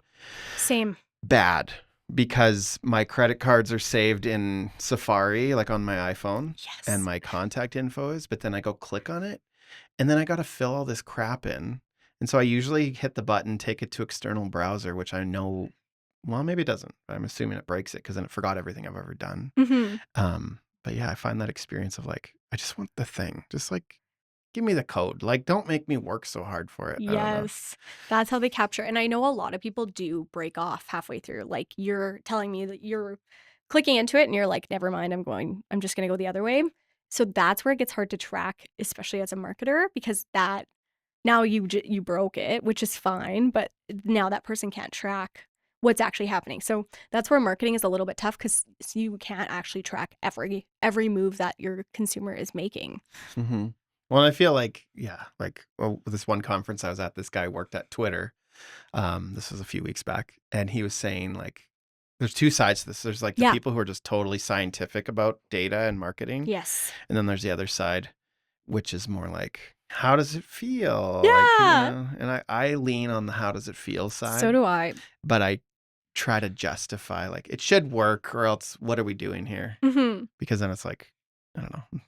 Same. bad because my credit cards are saved in Safari, like on my iPhone, Yes. and my contact info is, but then I go click on it and then I got to fill all this crap in. And so I usually hit the button, take it to external browser, which I know, well, maybe it doesn't. I'm assuming it breaks it because then it forgot everything I've ever done. But yeah, I find that experience of like, I just want the thing. Just like, give me the code. Like, don't make me work so hard for it. Yes, that's how they capture. And I know a lot of people do break off halfway through. Like you're telling me that you're clicking into it and you're like, never mind, I'm just going to go the other way. So that's where it gets hard to track, especially as a marketer, because that now you broke it, which is fine, but now that person can't track what's actually happening. So that's where marketing is a little bit tough because you can't actually track every move that your consumer is making. Mm-hmm. Well, I feel like, this one conference I was at, this guy worked at Twitter. This was a few weeks back. And he was saying like, there's two sides to this. There's like the people who are just totally scientific about data and marketing. Yes. And then there's the other side, which is more like, how does it feel? Yeah. Like, and I lean on the how does it feel side. So do I. But I try to justify like, it should work or else what are we doing here? Mm-hmm. Because then it's like, I don't know.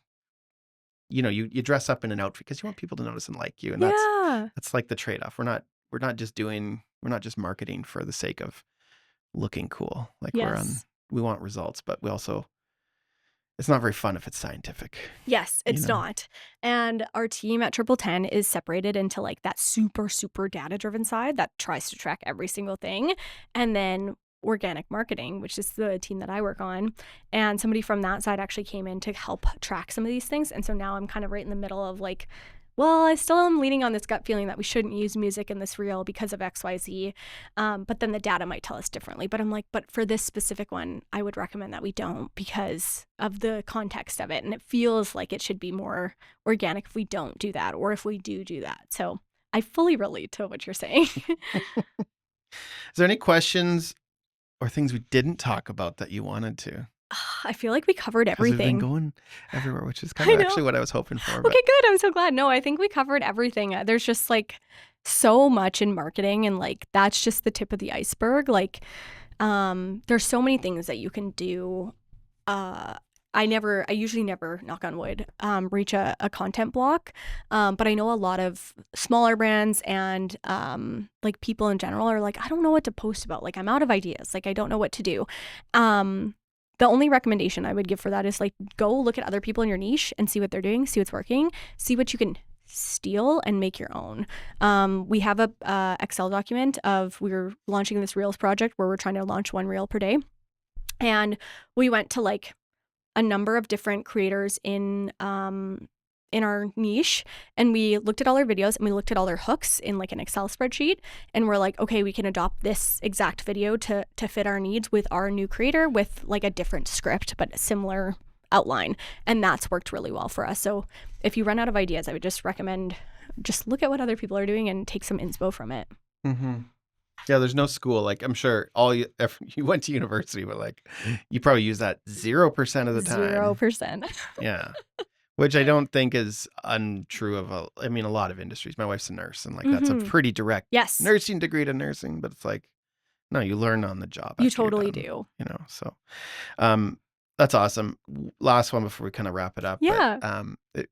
You know, you dress up in an outfit because you want people to notice and like you. And that's like the trade-off. We're not just marketing for the sake of looking cool. Like we want results, but we also, it's not very fun if it's scientific. Yes, it's not. And our team at TripleTen is separated into like that super, super data-driven side that tries to track every single thing. And then organic marketing, which is the team that I work on. And somebody from that side actually came in to help track some of these things. And so now I'm kind of right in the middle of like, well, I still am leaning on this gut feeling that we shouldn't use music in this reel because of XYZ. But then the data might tell us differently. But I'm like, but for this specific one, I would recommend that we don't because of the context of it. And it feels like it should be more organic if we don't do that or if we do that. So I fully relate to what you're saying. Is there any questions or things we didn't talk about that you wanted to? I feel like we covered everything. We've been going everywhere, which is kind of actually what I was hoping for. Okay, good. I'm so glad. No, I think we covered everything. There's just like so much in marketing and like that's just the tip of the iceberg. Like there's so many things that you can do. I usually never, knock on wood, reach a content block. But I know a lot of smaller brands and like people in general are like, I don't know what to post about. Like I'm out of ideas. Like I don't know what to do. The only recommendation I would give for that is like go look at other people in your niche and see what they're doing, see what's working, see what you can steal and make your own. We have a Excel document we're launching this Reels project where we're trying to launch 1 reel per day. And we went to like a number of different creators in our niche and we looked at all their videos and we looked at all their hooks in like an Excel spreadsheet and we're like, okay, we can adopt this exact video to fit our needs with our new creator with like a different script but a similar outline, and that's worked really well for us. So if you run out of ideas, I would just recommend just look at what other people are doing and take some inspo from it. Mm-hmm. Yeah, there's no school. Like, I'm sure if you went to university, but like, you probably use that 0% of the time. 0%. Yeah. Which I don't think is untrue of a lot of industries. My wife's a nurse, and like that's a Mhm. pretty direct Yes, nursing degree to nursing, but it's like, no, you learn on the job you after you're totally done, do. so that's awesome. Last one before we kind of wrap it up. Yeah.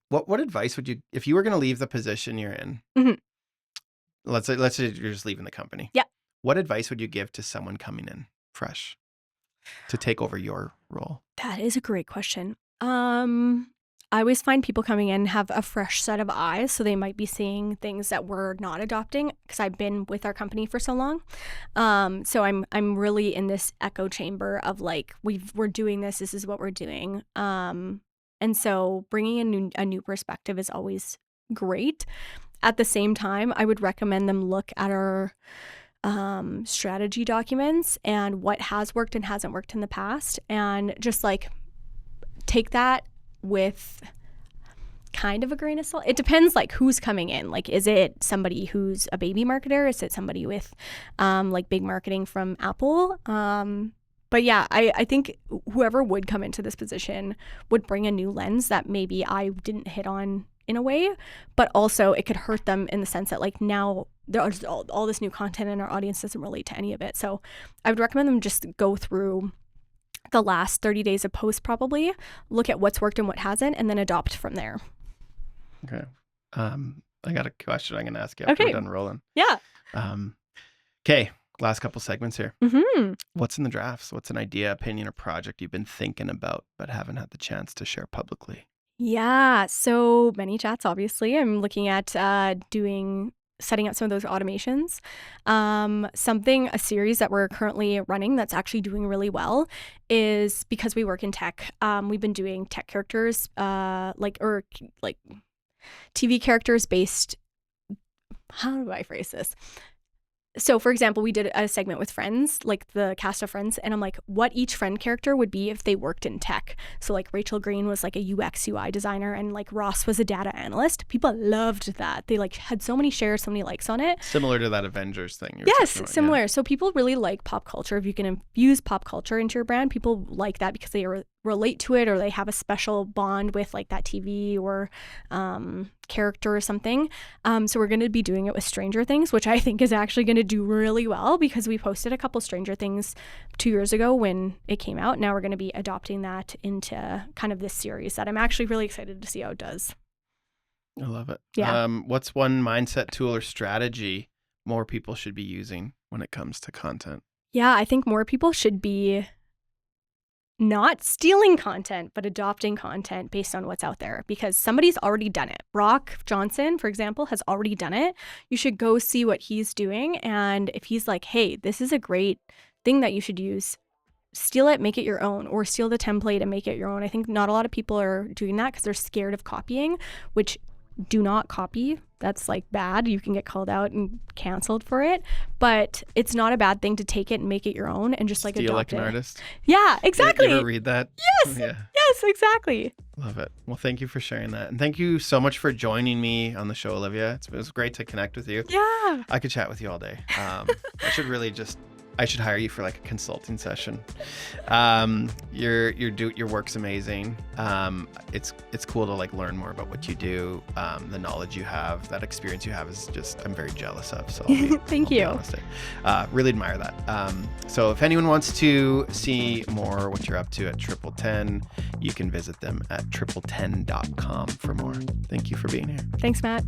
But what advice would you, if you were going to leave the position you're in, Mhm. let's say you're just leaving the company. Yeah. What advice would you give to someone coming in fresh to take over your role? That is a great question. I always find people coming in have a fresh set of eyes, so they might be seeing things that we're not adopting because I've been with our company for so long. So I'm really in this echo chamber of like we're doing this. This is what we're doing. And so bringing a new perspective is always great. At the same time, I would recommend them look at our strategy documents and what has worked and hasn't worked in the past, and just like take that with kind of a grain of salt. It depends like who's coming in. Like, is it somebody who's a baby marketer? Is it somebody with like big marketing from Apple? But yeah, I think whoever would come into this position would bring a new lens that maybe I didn't hit on in a way, but also it could hurt them in the sense that like now there's all this new content and our audience doesn't relate to any of it. So I would recommend them just go through the last 30 days of posts, probably look at what's worked and what hasn't, and then adopt from there. Okay. I got a question I'm going to ask you after we're done rolling. Yeah. Okay. Last couple segments here. Mm-hmm. What's in the drafts? What's an idea, opinion, or project you've been thinking about but haven't had the chance to share publicly? Yeah. So many chats, obviously. I'm looking at setting up some of those automations. A series that we're currently running that's actually doing really well is because we work in tech. We've been doing tech characters, like TV characters based. How do I phrase this? So, for example, we did a segment with Friends, like the cast of Friends, and I'm like, what each friend character would be if they worked in tech. So, like, Rachel Green was like a UX UI designer, and like Ross was a data analyst. People loved that. They like had so many shares, so many likes on it. Similar to that Avengers thing. Yes, similar. Yeah. So people really like pop culture. If you can infuse pop culture into your brand, people like that because they relate to it, or they have a special bond with like that TV or character or something. So we're going to be doing it with Stranger Things, which I think is actually going to do really well because we posted a couple Stranger Things 2 years ago when it came out. Now we're going to be adopting that into kind of this series that I'm actually really excited to see how it does. I love it. Yeah. What's one mindset, tool, or strategy more people should be using when it comes to content? Yeah, I think more people should be not stealing content, but adopting content based on what's out there, because somebody's already done it. Brock Johnson, for example, has already done it. You should go see what he's doing. And if he's like, hey, this is a great thing that you should use, steal it, make it your own, or steal the template and make it your own. I think not a lot of people are doing that because they're scared of copying, which do not copy. That's like bad. You can get called out and canceled for it. But it's not a bad thing to take it and make it your own and just like Steal adopt like an it. Artist. Yeah, exactly. You ever read that? Yes. Yeah. Yes, exactly. Love it. Well, thank you for sharing that. And thank you so much for joining me on the show, Olivia. It was great to connect with you. Yeah. I could chat with you all day. I should hire you for like a consulting session. Your work's amazing. It's cool to like learn more about what you do. The knowledge you have, that experience you have is just, I'm very jealous of. So Thank you. I'll be honest. Really admire that. So if anyone wants to see more what you're up to at TripleTen, you can visit them at tripleten.com for more. Thank you for being here. Thanks, Matt.